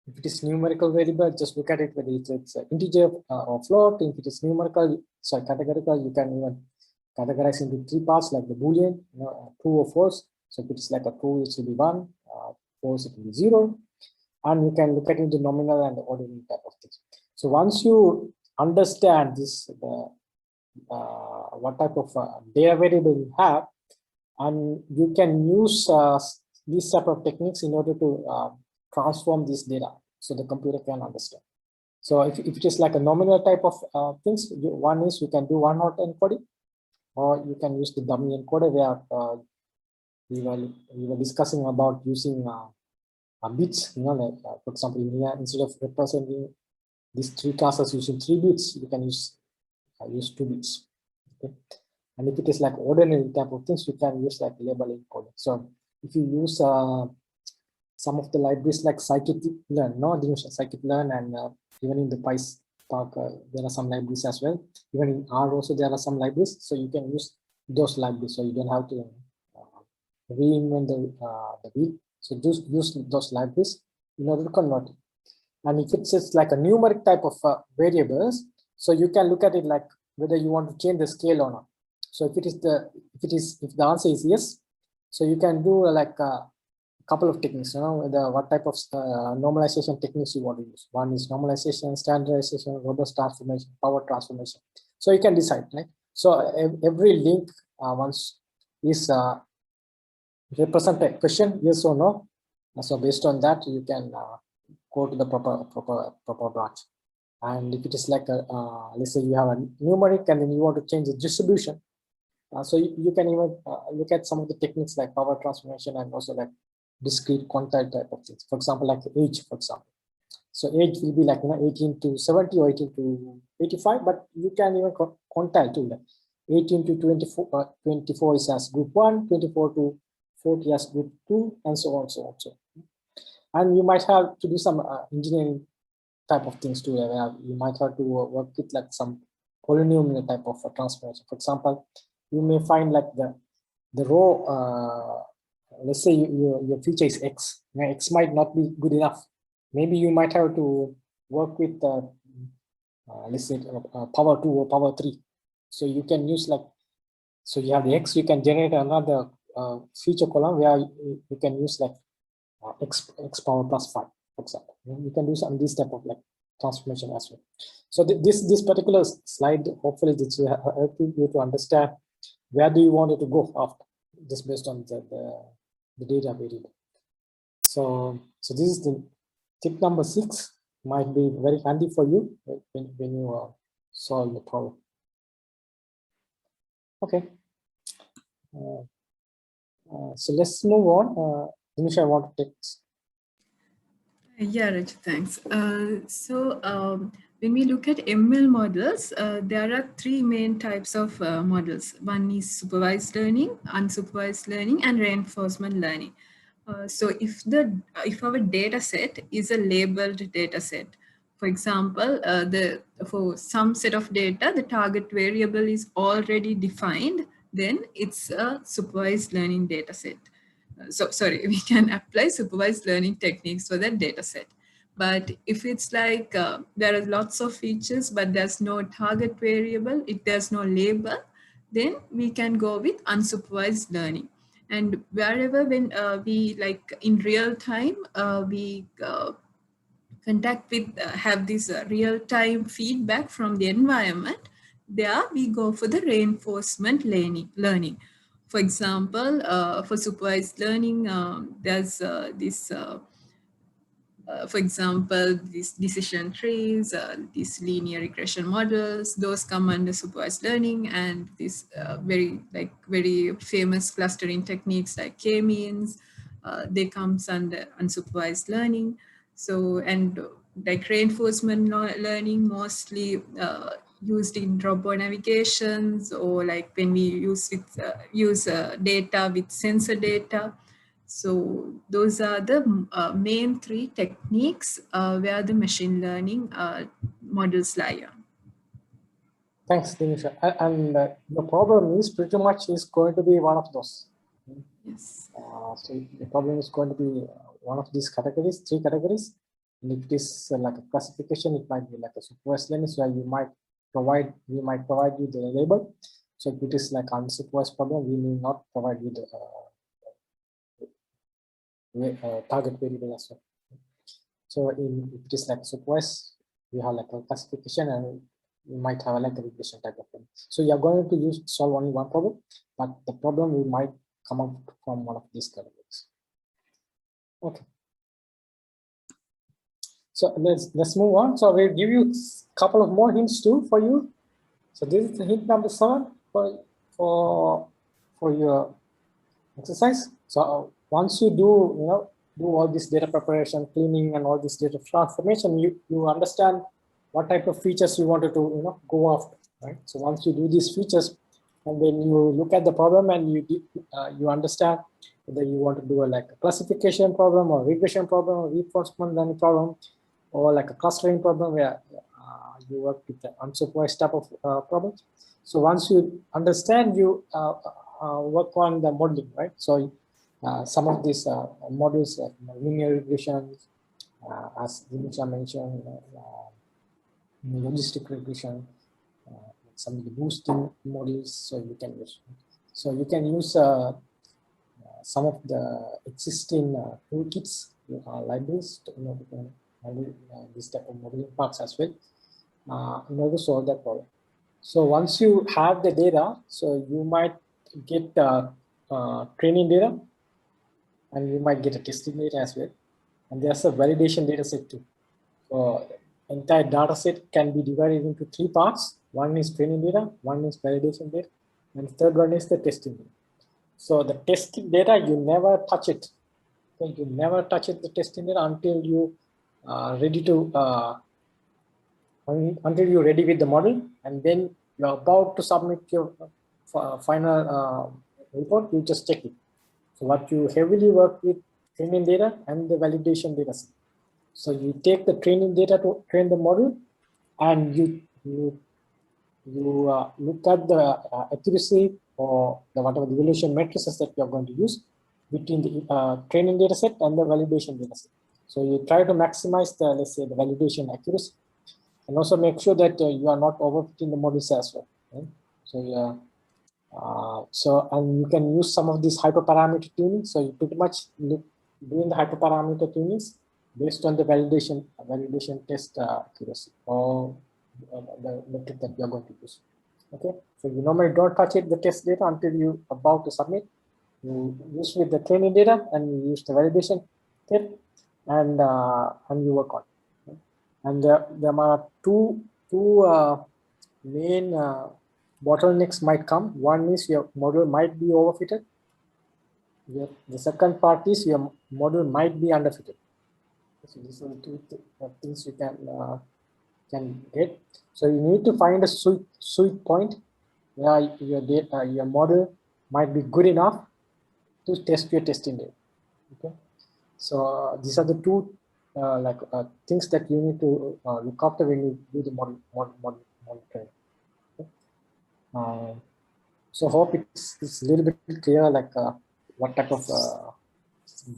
If it is numerical variable, just look at it whether it's an integer or float. If it is numerical, sorry, categorical, you can even categorize into 3 parts like the Boolean, true or false. So if it is like a true, it will be 1, false, it will be 0. And you can look at it into nominal and the ordinary type of things. So once you understand this, what type of data variable you have, and you can use these type of techniques in order to transform this data so the computer can understand. So if it is like a nominal type of things, one is you can do one-hot encoding, or you can use the dummy encoder where we were discussing about using bits, like, for example, in here, instead of representing these 3 classes using 3 bits, you can use 2 bits. Okay. And if it is like ordinary type of things, you can use like label encoding. So if you use some of the libraries like scikit-learn, scikit-learn, and even in the PySpark, there are some libraries as well. Even in R also there are some libraries, so you can use those libraries. So you don't have to reinvent the wheel. So just use those libraries in order to convert it. And if it's just like a numeric type of variables, so you can look at it like whether you want to change the scale or not. So if the answer is yes, so you can do like a couple of techniques, what type of normalization techniques you want to use. One is normalization, standardization, robust transformation, power transformation. So you can decide, right? So every link once is represent a question, yes or no. So based on that, you can go to the proper branch. And if it is like a let's say you have a numeric and then you want to change the distribution, so you can even look at some of the techniques like power transformation and also like discrete quantile type of things. For example, like age, for example. So age will be like 18 to 70 or 18 to 85, but you can even quantile too. Like 18 to 24 is as group 1, 24 to 40 as group 2, and so on, so on. So, and you might have to do some engineering type of things too. You might have to work with like some polynomial type of transformation. For example, you may find like the row, let's say your feature is x. Now, x might not be good enough. Maybe you might have to work with let's say power 2 or power 3. So you can use like, so you have the x, you can generate another feature column where you can use like x power plus 5, for example. You can do some this type of like transformation as well. So this particular slide, hopefully this will help you to understand where do you want it to go after, just based on the data variable. So this is the tip number 6. Might be very handy for you when you solve the problem. Okay. So let's move on. Dinesh, I want to take this. Yeah, Raj, thanks. When we look at ML models, there are three main types of models. One is supervised learning, unsupervised learning, and reinforcement learning. If our data set is a labeled data set, for example, for some set of data, the target variable is already defined, then it's a supervised learning data set. We can apply supervised learning techniques for that data set. But if it's like there are lots of features, but there's no target variable, if there's no label, then we can go with unsupervised learning. And wherever when we like in real time, we contact with, have this real-time feedback from the environment, there we go for the reinforcement learning. For example, for supervised learning, there's for example, these decision trees, these linear regression models, those come under supervised learning, and these very famous clustering techniques like k-means, they comes under unsupervised learning. So, and like reinforcement learning mostly used in robot navigations, or like when we use data with sensor data. So those are the main three techniques where the machine learning models lie on. Thanks, Dinisha. And the problem is pretty much is going to be one of those. Yes. So the problem is going to be one of these categories, three categories. And if it is like a classification, it might be like a supervised learning, so we might provide you the label. So if it is like unsupervised problem, we may not provide you the target variable as well. So if it is like supervised, we have like a classification, and we might have like a regression type of thing. So you are going to solve only one problem, but the problem we might come up from one of these categories. Okay. So let's move on. So we'll give you a couple of more hints too for you. So this is the hint number 7 for your exercise. So once you do all this data preparation, cleaning, and all this data transformation, you understand what type of features you wanted to go after, right? So once you do these features, and then you look at the problem, and you understand whether you want to do a classification problem, or regression problem, or reinforcement learning problem, or like a clustering problem where you work with the unsupervised type of problems. So once you understand, you work on the modeling, right? So some of these models like linear regression, as Dinisha mentioned, logistic regression, some of the boosting models, so you can use. So you can use some of the existing toolkits, libraries, to handle this type of modeling parts as well, in order to solve that problem. So once you have the data, so you might get training data, and you might get a testing data as well. And there's a validation data set too. So entire data set can be divided into 3 parts. One is training data, one is validation data, and the third one is the testing data. So the testing data, you never touch it. So you never touch it, the testing data, until you until you're ready with the model, and then you're about to submit your final report. You just check it. So what you heavily work with training data and the validation data set. So you take the training data to train the model, and you look at the accuracy, or whatever the evaluation matrices that you're going to use between the training data set and the validation data set. So you try to maximize the, let's say, the validation accuracy, and also make sure that you are not overfitting the models as well. Right? So and you can use some of these hyperparameter tuning. So you pretty much doing the hyperparameter tunings based on the validation test accuracy, or the metric that you are going to use. Okay, so you normally don't touch the test data until you about to submit. You use with the training data, and you use the validation tip, and you work on. Okay? And there are two main bottlenecks might come. One is your model might be overfitted. The second part is your model might be underfitted. So these are the two things you can get. So you need to find a sweet point where your model might be good enough to test your testing data. Okay, so these are the two things that you need to look after when you do the model training. Okay? So hope it's a little bit clear, like what type of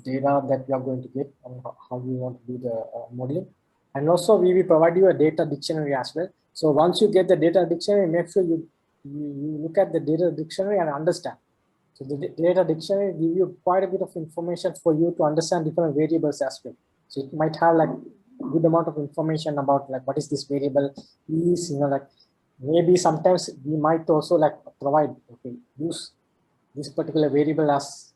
data that you are going to get and how you want to do the modeling. And also we will provide you a data dictionary as well. So once you get the data dictionary, make sure you look at the data dictionary and understand. So the data dictionary give you quite a bit of information for you to understand different variables as well. So it might have like good amount of information about like what is this variable is, like maybe sometimes we might also like provide, okay, use this particular variable as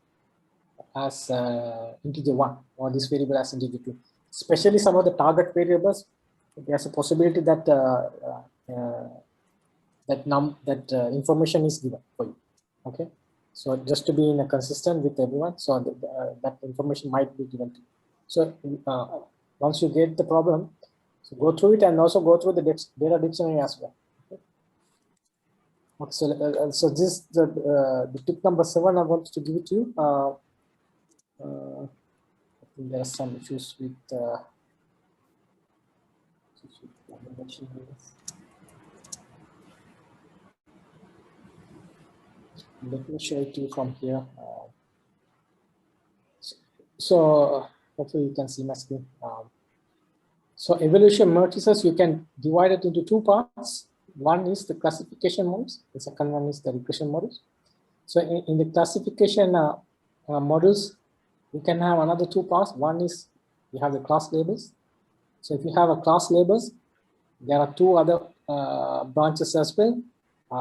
integer 1 or this variable as integer 2. Especially some of the target variables, there's a possibility that information is given for you. Okay, so just to be in a consistent with everyone, so that information might be given to you. So once you get the problem, so go through it and also go through the data dictionary as well. Okay, so this is the tip number 7 I wanted to give it to you. I think there are some issues with let me show it to you from here. So hopefully you can see my screen. So evaluation matrices, you can divide it into two parts. One is the classification models. The second one is the regression models. So in the classification models, you can have another two parts. One is you have the class labels. So if you have a class labels, there are two other branches as well.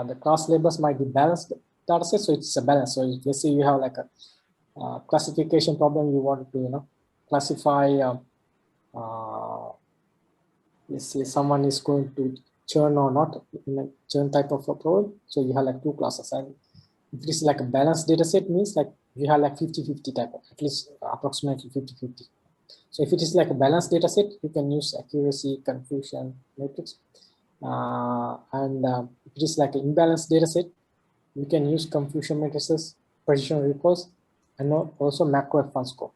The class labels might be balanced data set, so it's a balance. So let's say you have like a classification problem, you want to classify. Let's say someone is going to churn or not in a churn type of a problem. So you have like two classes, and if it is like a balanced data set, means like you have like 50-50 type of, at least approximately 50-50. So if it is like a balanced data set, you can use accuracy, confusion matrix. And if it is like an imbalanced data set, you can use confusion matrices, precision recalls, and also macro F1 score.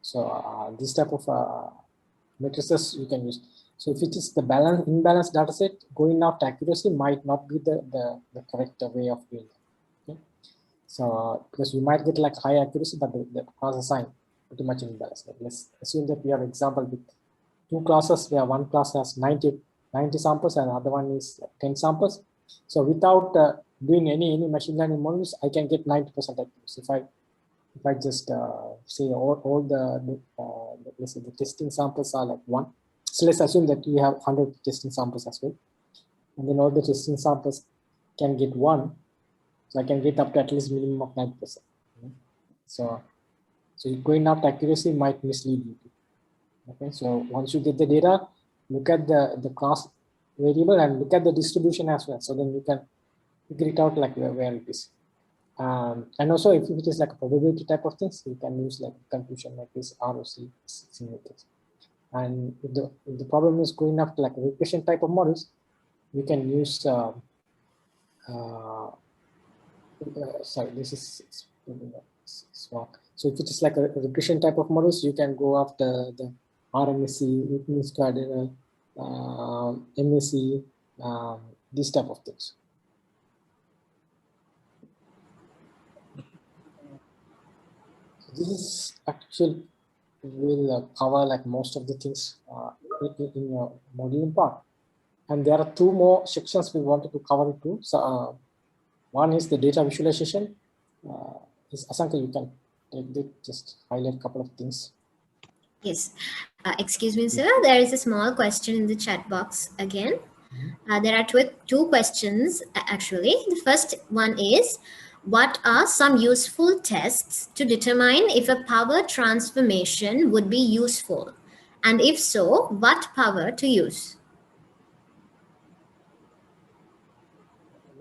So this type of matrices you can use. So if it is the imbalanced data set, going after accuracy might not be the correct way of doing it. Okay? So because you might get like high accuracy, but the class sign pretty much imbalanced. Like let's assume that we have example with two classes where one class has 90 samples and the other one is 10 samples. So without doing any machine learning models, I can get 90% accuracy. If I just say all let's say the testing samples are like 1. So let's assume that we have 100 testing samples as well. And then all the testing samples can get 1. So I can get up to at least minimum of 90%. So going after accuracy might mislead you. Okay, so once you get the data, look at the class variable and look at the distribution as well. So then you can figure it out like where it is. And also if it is like a probability type of things, you can use like confusion matrix, ROC, matrix. And if the problem is going after like a regression type of models, you can use sorry, this is small. So if it is like a regression type of models, you can go after the RMSE, mean squared error, MSE, these type of things. So this is actually will cover like most of the things in your modeling part. And there are two more sections we wanted to cover too. So one is the data visualization. Asanka, you can just highlight a couple of things. Yes. Excuse me, sir. There is a small question in the chat box again. There are two questions actually. The first one is, what are some useful tests to determine if a power transformation would be useful? And if so, what power to use?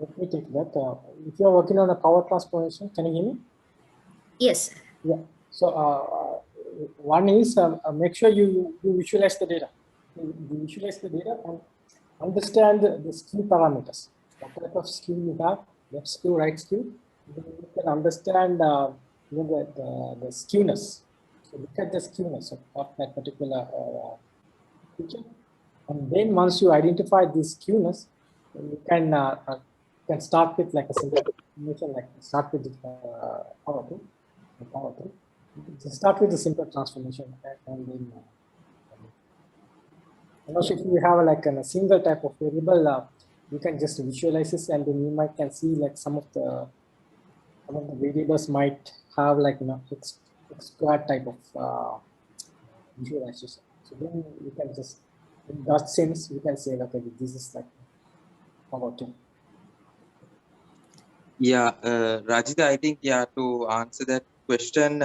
Let me take that. If you're working on a power transformation, can you hear me? Yes. Yeah. So one is make sure you visualize the data. You visualize the data and understand the skill parameters. What type of skill you have, left skill, right skill. Then you can understand the skewness. So look at the skewness of that particular feature. And then once you identify this skewness, you can start with like a simple transformation, like start with power tool. Just start with the simple transformation, and then and also if you have like a single type of variable, you can just visualize this, and then you might can see like some of the variables might have like X squared type of visualization. So then you can just, in that sense, you can say, okay, this is like power tool. Yeah, Rajita, I think, yeah, to answer that question,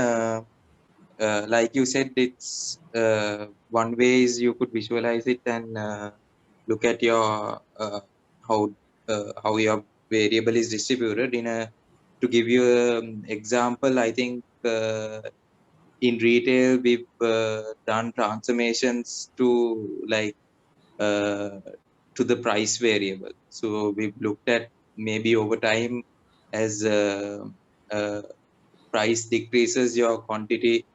like you said, it's one way is you could visualize it and look at your how your variable is distributed. To give you an example, I think in retail we've done transformations to like to the price variable. So we've looked at maybe over time as price decreases, your quantity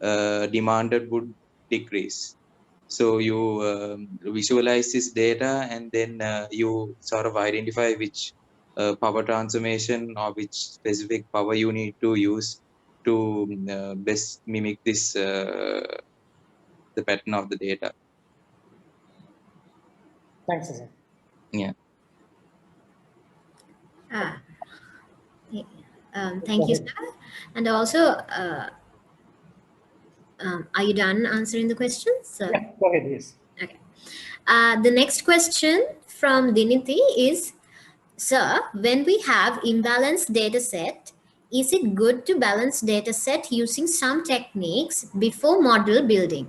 demanded would decrease. So you visualize this data, and then you sort of identify which power transformation or which specific power you need to use to best mimic this the pattern of the data. Thanks, Hasan. Yeah. Thank you, sir. And also, are you done answering the questions? Yeah, go ahead, yes. Okay. The next question from Diniti is, sir, when we have imbalanced data set, is it good to balance data set using some techniques before model building?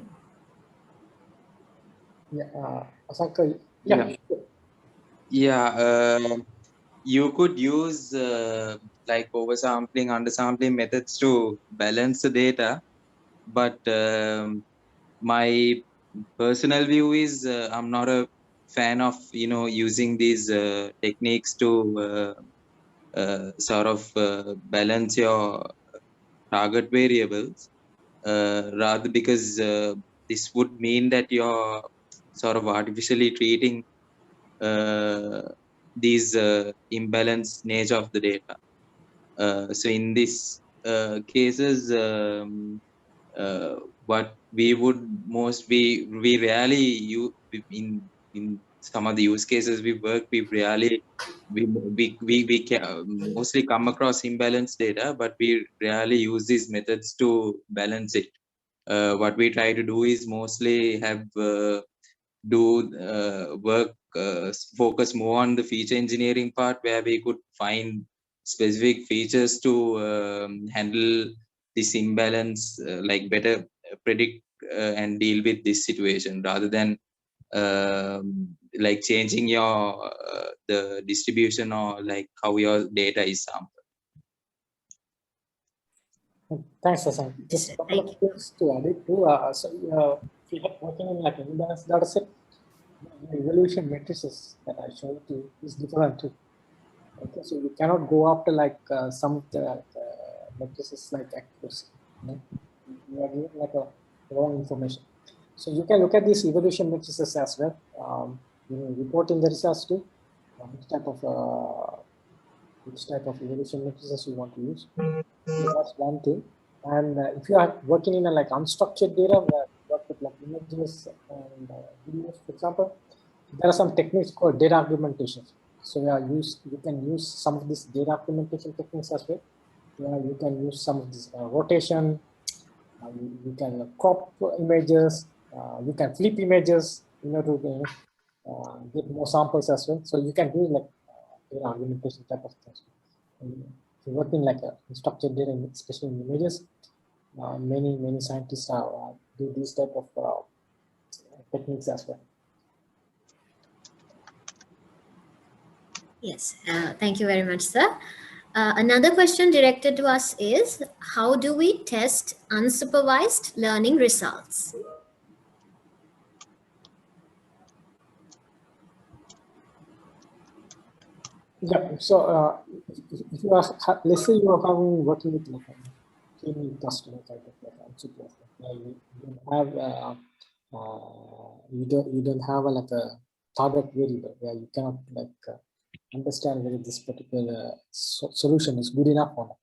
Yeah, Asanka, yeah. Yeah, you could use like oversampling, undersampling methods to balance the data, but my personal view is I'm not a fan of using these techniques to sort of balance your target variables, rather because this would mean that you're sort of artificially treating these imbalanced nature of the data. So in these cases, what we would we rarely use in some of the use cases we work, we rarely we can mostly come across imbalanced data, but we rarely use these methods to balance it. What we try to do is mostly have work focus more on the feature engineering part, where we could find specific features to handle this imbalance, like better predict and deal with this situation, rather than like changing your the distribution or like how your data is sampled. Thanks, Hasan. Just a couple of things to add it to. So if you are working in like an imbalanced data set, the evaluation matrices that I showed you is different too. Okay, so you cannot go after like some of the matrices like accuracy. You are giving like a wrong information. So you can look at these evaluation matrices as well. Reporting the results to which type of evaluation matrices you want to use. So that's one thing. And if you are working in a like unstructured data, where you work with like images and videos, for example, there are some techniques called data augmentation. So you can use some of these data augmentation techniques as well. You can use some of this rotation. You can crop images. You can flip images in order to get more samples as well. So you can do like data augmentation type of things. If you're working like a structured data, especially in images, many scientists do these type of techniques as well. Yes, thank you very much, sir. Another question directed to us is, how do we test unsupervised learning results? Yeah. So if you ask, let's say you are having working with like training customer type of like unsupervised, you don't have you don't have like a target variable where you cannot like understand whether this particular solution is good enough or not.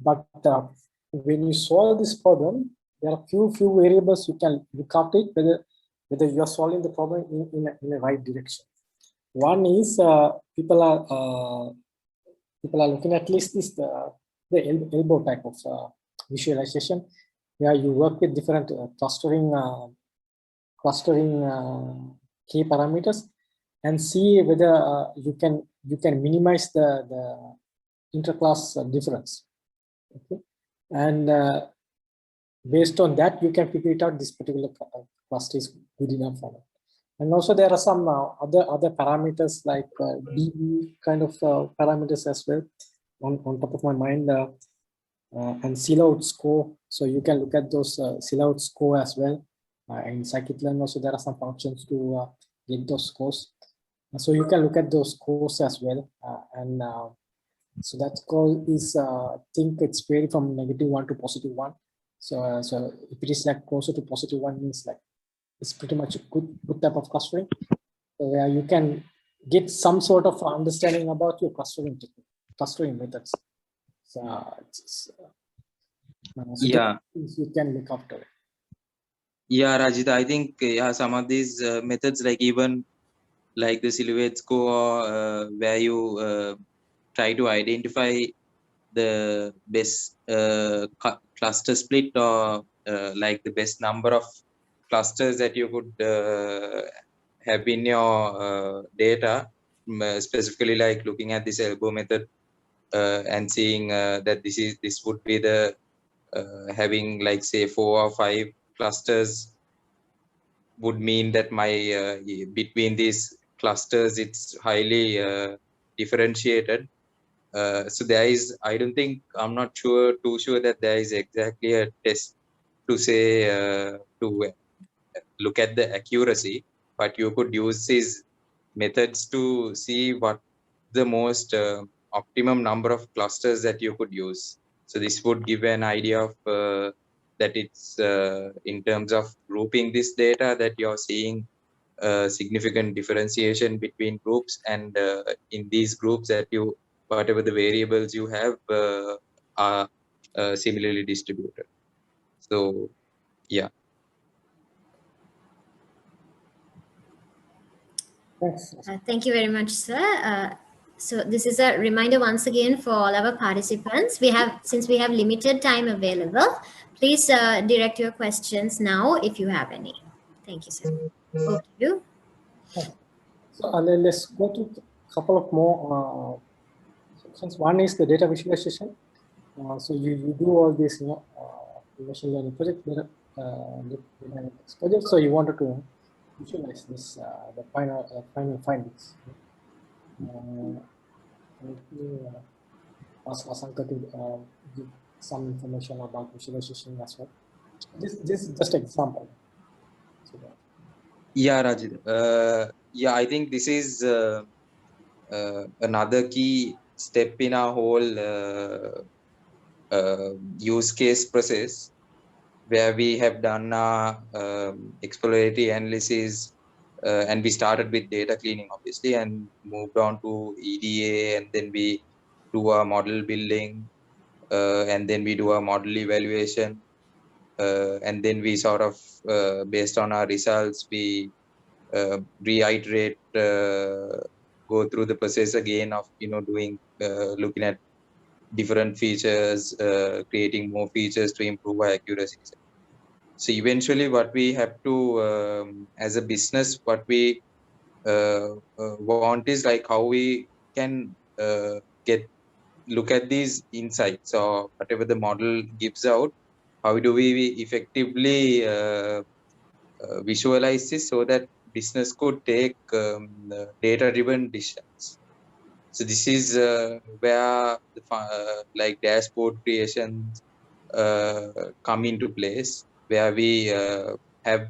But when you solve this problem, there are few variables you can look up it whether you are solving the problem in a right direction. One is people are looking at least this the elbow type of visualization, where you work with different clustering key parameters and see whether you can minimize the interclass difference. Okay, and based on that you can figure it out this particular cluster is good enough or not. And also there are some other parameters like DB kind of parameters as well on top of my mind, and seal-out score. So you can look at those seal-out score as well. In scikit-learn also there are some functions to get those scores. So you can look at those scores as well. And so that score is, I think it's vary from -1 to +1. So if it is like closer to +1 means like it's pretty much a good type of clustering, where you can get some sort of understanding about your clustering methods. So, Yeah. you can look after it. Yeah, Rajita, I think some of these methods, like even like the silhouette score, where you try to identify the best cluster split, or like the best number of clusters that you could have in your data, specifically like looking at this elbow method and seeing that this would be the having like say 4 or 5 clusters would mean that my between these clusters it's highly differentiated. So there is, I don't think, I'm not too sure that there is exactly a test to say to look at the accuracy, but you could use these methods to see what the most optimum number of clusters that you could use. So this would give an idea of that it's in terms of grouping this data that you're seeing significant differentiation between groups, and in these groups that you, whatever the variables you have are similarly distributed. So yeah. Thanks. Thank you very much, sir. So this is a reminder once again for all our participants. Since we have limited time available, please direct your questions now if you have any. Thank you, sir. Over to you. So let's go to a couple of more sections. One is the data visualization. So you do all this, machine learning project, data analytics project. So you wanted to visualize this, the final findings. Ask Asanka to give some information about visualization as well. This is just an example. So, Yeah, Rajit. Yeah, I think this is another key step in our whole use case process, where we have done our exploratory analysis, and we started with data cleaning, obviously, and moved on to EDA, and then we do our model building, and then we do our model evaluation, and then we sort of, based on our results, we reiterate, go through the process again of doing looking at different features, creating more features to improve our accuracy. So eventually what we have to, as a business, what we want is like how we can look at these insights, or whatever the model gives out, how do we effectively visualize this so that business could take data-driven decisions. So this is where the like dashboard creations come into place, where we have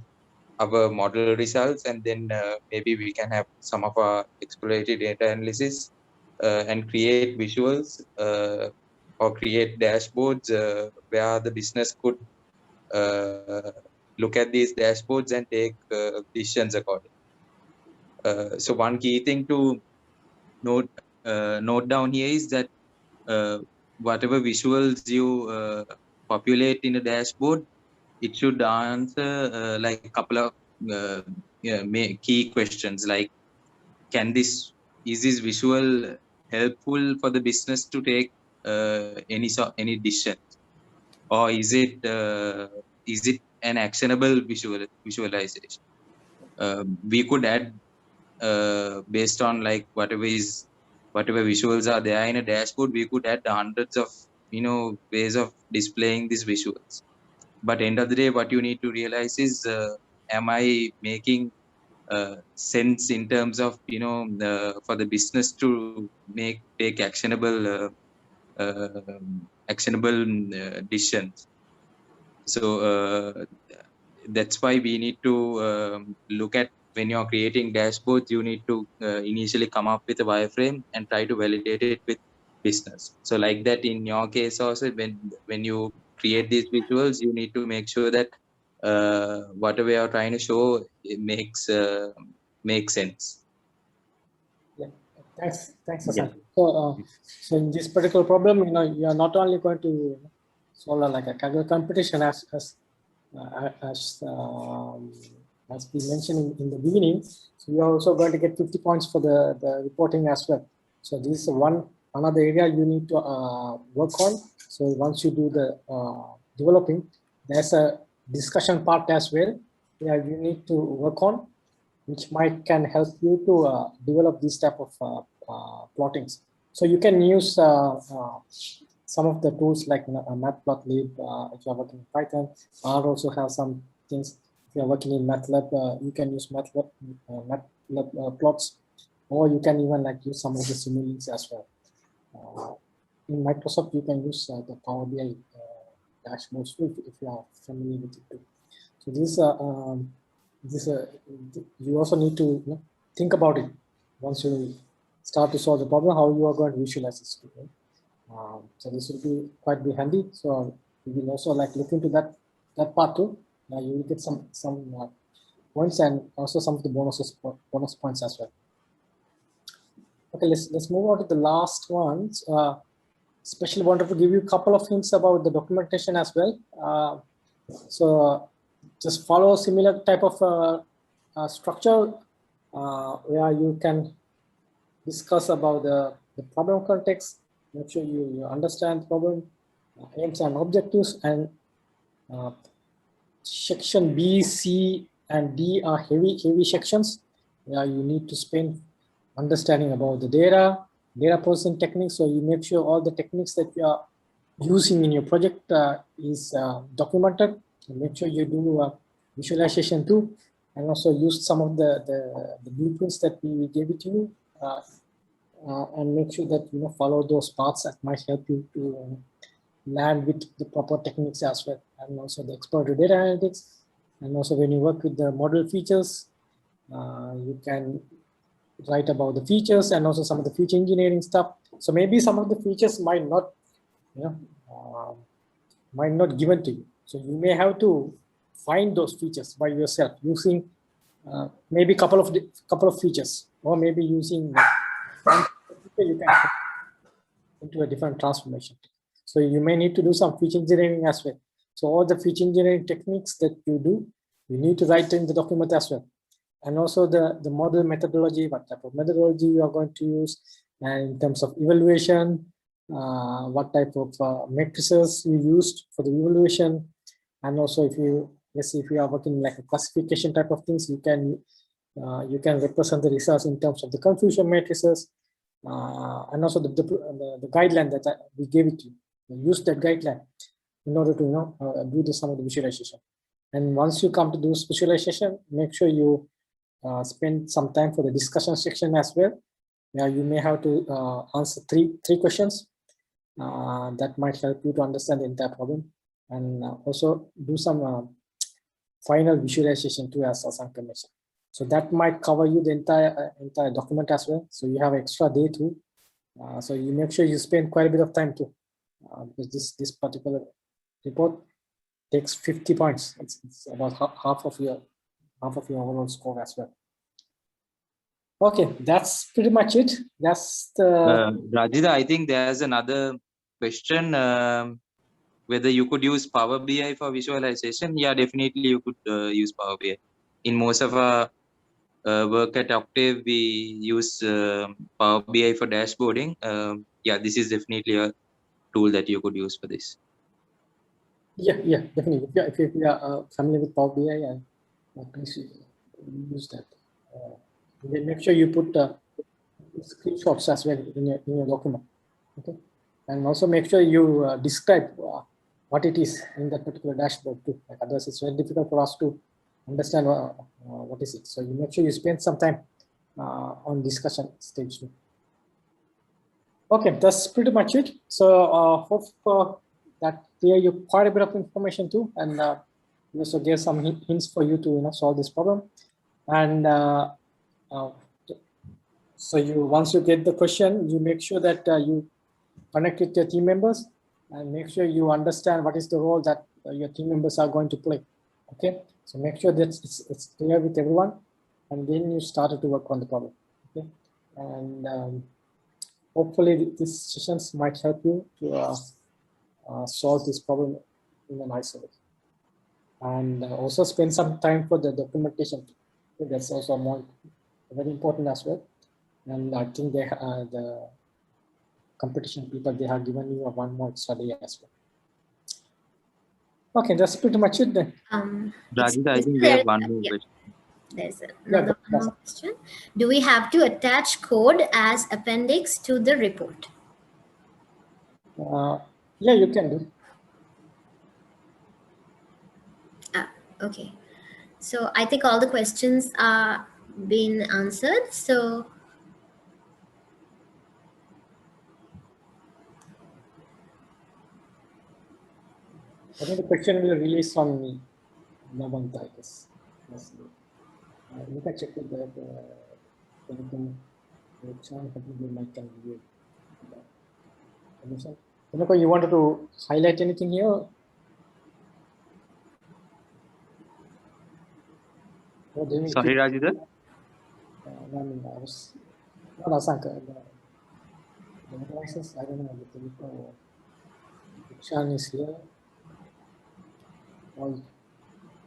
our model results, and then maybe we can have some of our exploratory data analysis and create visuals or create dashboards where the business could look at these dashboards and take decisions accordingly. So one key thing to note down here is that whatever visuals you populate in a dashboard, it should answer like a couple of key questions, like is this visual helpful for the business to take any decision, or is it an actionable visualization? We could add based on like whatever visuals are there in a dashboard, we could add hundreds of ways of displaying these visuals. But end of the day, what you need to realize is, am I making sense in terms of for the business to take actionable decisions? So that's why we need to look at, when you're creating dashboards, you need to initially come up with a wireframe and try to validate it with business. So like that, in your case also, when you create these visuals, you need to make sure that whatever you're trying to show, it makes sense. Yeah, thanks, Yeah. Hasan. So in this particular problem, you are not only going to solve like a Kaggle competition as we mentioned in the beginning. So you are also going to get 50 points for the reporting as well. So this is another area you need to work on. So once you do the developing, there's a discussion part as well where you need to work on, which can help you to develop these type of plottings. So you can use some of the tools like Matplotlib if you are working in Python. R also have some things. If you are working in MATLAB, you can use MATLAB plots, or you can even like use some of the simulations as well. In Microsoft, you can use the Power BI dashboards if you are familiar with it too. So you also need to think about it once you start to solve the problem, how you are going to visualize this. So this will be quite handy. So you will also like look into that part too. You will get some points and also some of the bonus points as well. Okay, let's move on to the last ones. Especially wanted to give you a couple of hints about the documentation as well. So just follow a similar type of structure where you can discuss about the problem context, make sure you understand the problem, aims and objectives, and section B, C, and D are heavy sections where you need to spend understanding about the data processing techniques. So you make sure all the techniques that you are using in your project is documented. Make sure you do visualization too, and also use some of the blueprints that we gave it to you, and make sure that follow those paths that might help you to land with the proper techniques as well, and also the exploratory data analytics. And also when you work with the model features, you can write about the features and also some of the feature engineering stuff. So maybe some of the features might not given to you. So you may have to find those features by yourself using maybe couple of features, or maybe using you can into a different transformation. So you may need to do some feature engineering as well. So all the feature engineering techniques that you do, you need to write in the document as well. And also the model methodology, what type of methodology you are going to use, and in terms of evaluation, what type of matrices you used for the evaluation. And also let's say if you are working like a classification type of things, you can represent the results in terms of the confusion matrices, and also the guideline that we gave it to you. Use that guideline in order to do some of the visualization. And once you come to do visualization, make sure you spend some time for the discussion section as well, Yeah, you may have to answer three questions that might help you to understand the entire problem, and also do some final visualization too, as Sasanka mentioned. So that might cover you the entire document as well. So you have extra day too. So you make sure you spend quite a bit of time too, because this particular report takes 50 points. It's about half of your overall score as well. Okay, that's pretty much it. That's the Rajita, I think there's another question. Whether you could use Power BI for visualization. Yeah, definitely you could use Power BI. In most of our work at Octave, we use Power BI for dashboarding. Yeah, this is definitely a tool that you could use for this. yeah, definitely. If you are familiar with Power BI, please use that. Then make sure you put screenshots as well in your document. Okay, and also make sure you describe what it is in that particular dashboard too. Like otherwise, it's very difficult for us to understand what is it. So you make sure you spend some time on discussion stage too. Okay, that's pretty much it. So hope that clear you quite a bit of information too, and also gave some hints for you to solve this problem. And so once you get the question, you make sure that you connect with your team members and make sure you understand what is the role that your team members are going to play. Okay, so make sure that it's clear with everyone, and then you started to work on the problem. Okay, and hopefully these sessions might help you to solve this problem in a nice way. And also spend some time for the documentation. That's also very important as well. And I think the competition people, they have given you one more extra day as well. Okay, that's pretty much it then. Rajita, I think we have one more question. There's another one more question. Do we have to attach code as appendix to the report? Yeah, you can do. Okay. So I think all the questions are being answered. So I think the question will release on Navanta, I guess. You can check with the you wanted to highlight anything here? Sorry, Rajita. I was not Asanka. The devices, I don't know. The Chan is here. Or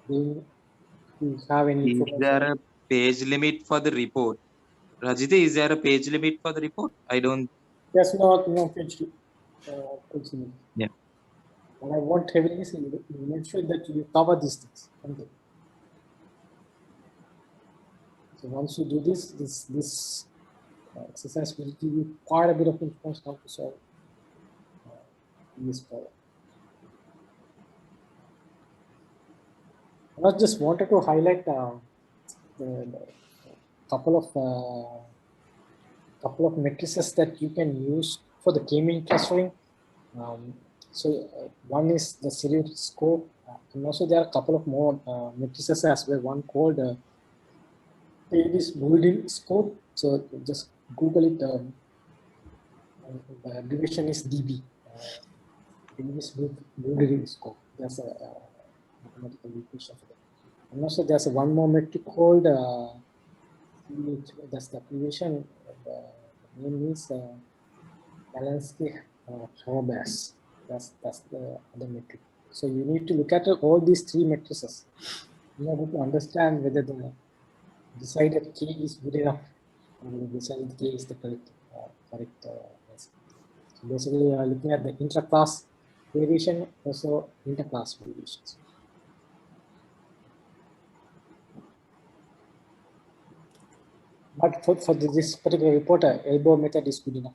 do you have any? Is there a page limit for the report? Rajita, is there a page limit for the report? I don't. There's no page limit. Yeah. What I want heavily is you make sure that you cover these things. Okay. So once you do this exercise will give you quite a bit of information how to solve this problem. I just wanted to highlight the couple of matrices that you can use for the k-mean clustering. So one is the silhouette scope, and also there are a couple of more matrices as well. One called Davis Building scope. So just Google it. The abbreviation is DB. Davis Building scope. That's a mathematical equation for that. And also there's one more metric called that's the abbreviation. The name is Balansky Horobas. That's the other metric. So you need to look at all these three matrices in order to understand whether the decided K is good enough or the decided K is the correct answer. So basically, you are looking at the intra-class variation, also inter-class variations. But for this particular report, elbow method is good enough.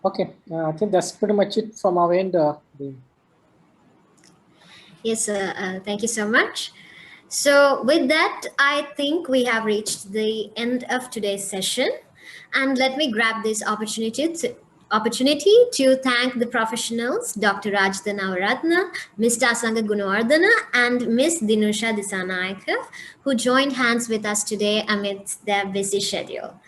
Okay, I think that's pretty much it from our end. Yes, thank you so much. So with that, I think we have reached the end of today's session. And let me grab this opportunity to thank the professionals, Dr. Rajitha Navaratna, Ms. Tasanga Gunawardana, and Ms. Dinusha Disanaika, who joined hands with us today amidst their busy schedule.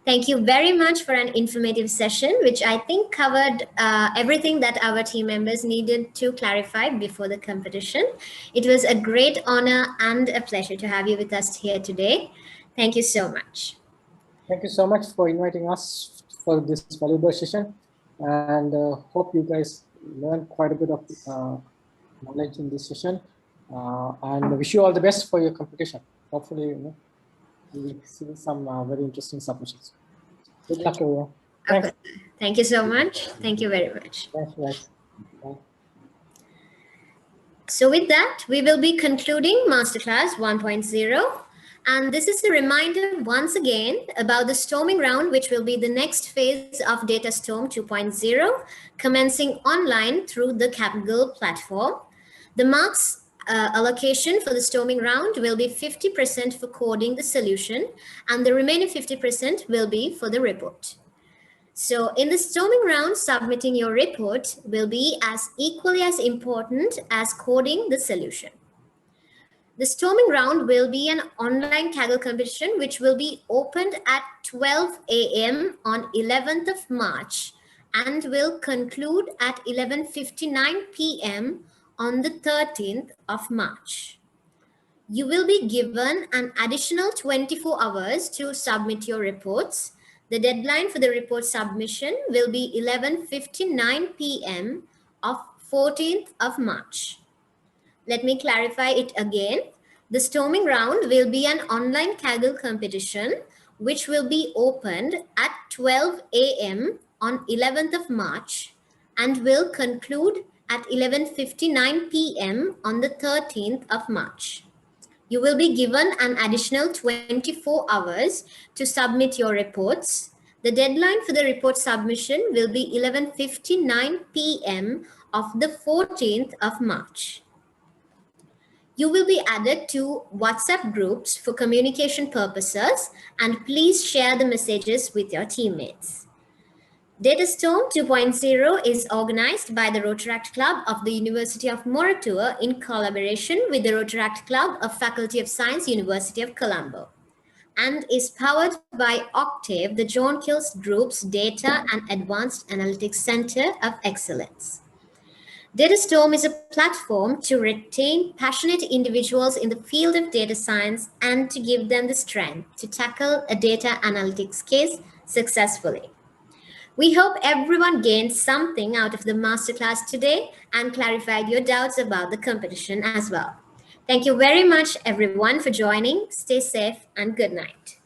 Thank you very much for an informative session, which I think covered everything that our team members needed to clarify before the competition. It was a great honor and a pleasure to have you with us here today. Thank you so much. Thank you so much for inviting us for this valuable session, and hope you guys learned quite a bit of knowledge in this session, and wish you all the best for your competition. Hopefully, you will see some very interesting submissions. Good luck, everyone. Thanks. Okay. Thank you so much. Thank you very much. Thanks, guys. Bye. So with that, we will be concluding Masterclass 1.0. And this is a reminder once again about the storming round, which will be the next phase of Data Storm 2.0, commencing online through the Capital platform. The marks allocation for the storming round will be 50% for coding the solution, and the remaining 50% will be for the report. So in the storming round, submitting your report will be as equally as important as coding the solution. The storming round will be an online Kaggle competition, which will be opened at 12 a.m. on 11th of March and will conclude at 11:59 p.m. on the 13th of March. You will be given an additional 24 hours to submit your reports. The deadline for the report submission will be 11:59 p.m. of 14th of March. Let me clarify it again. The storming round will be an online Kaggle competition, which will be opened at 12 a.m. on 11th of March and will conclude at 11:59 p.m. on the 13th of March. You will be given an additional 24 hours to submit your reports. The deadline for the report submission will be 11:59 p.m. of the 14th of March. You will be added to WhatsApp groups for communication purposes, and please share the messages with your teammates. DataStorm 2.0 is organized by the Rotaract Club of the University of Mora in collaboration with the Rotaract Club of Faculty of Science, University of Colombo, and is powered by Octave, the John Kills Group's Data and Advanced Analytics Center of Excellence. DataStorm is a platform to retain passionate individuals in the field of data science and to give them the strength to tackle a data analytics case successfully. We hope everyone gained something out of the masterclass today and clarified your doubts about the competition as well. Thank you very much, everyone, for joining. Stay safe and good night.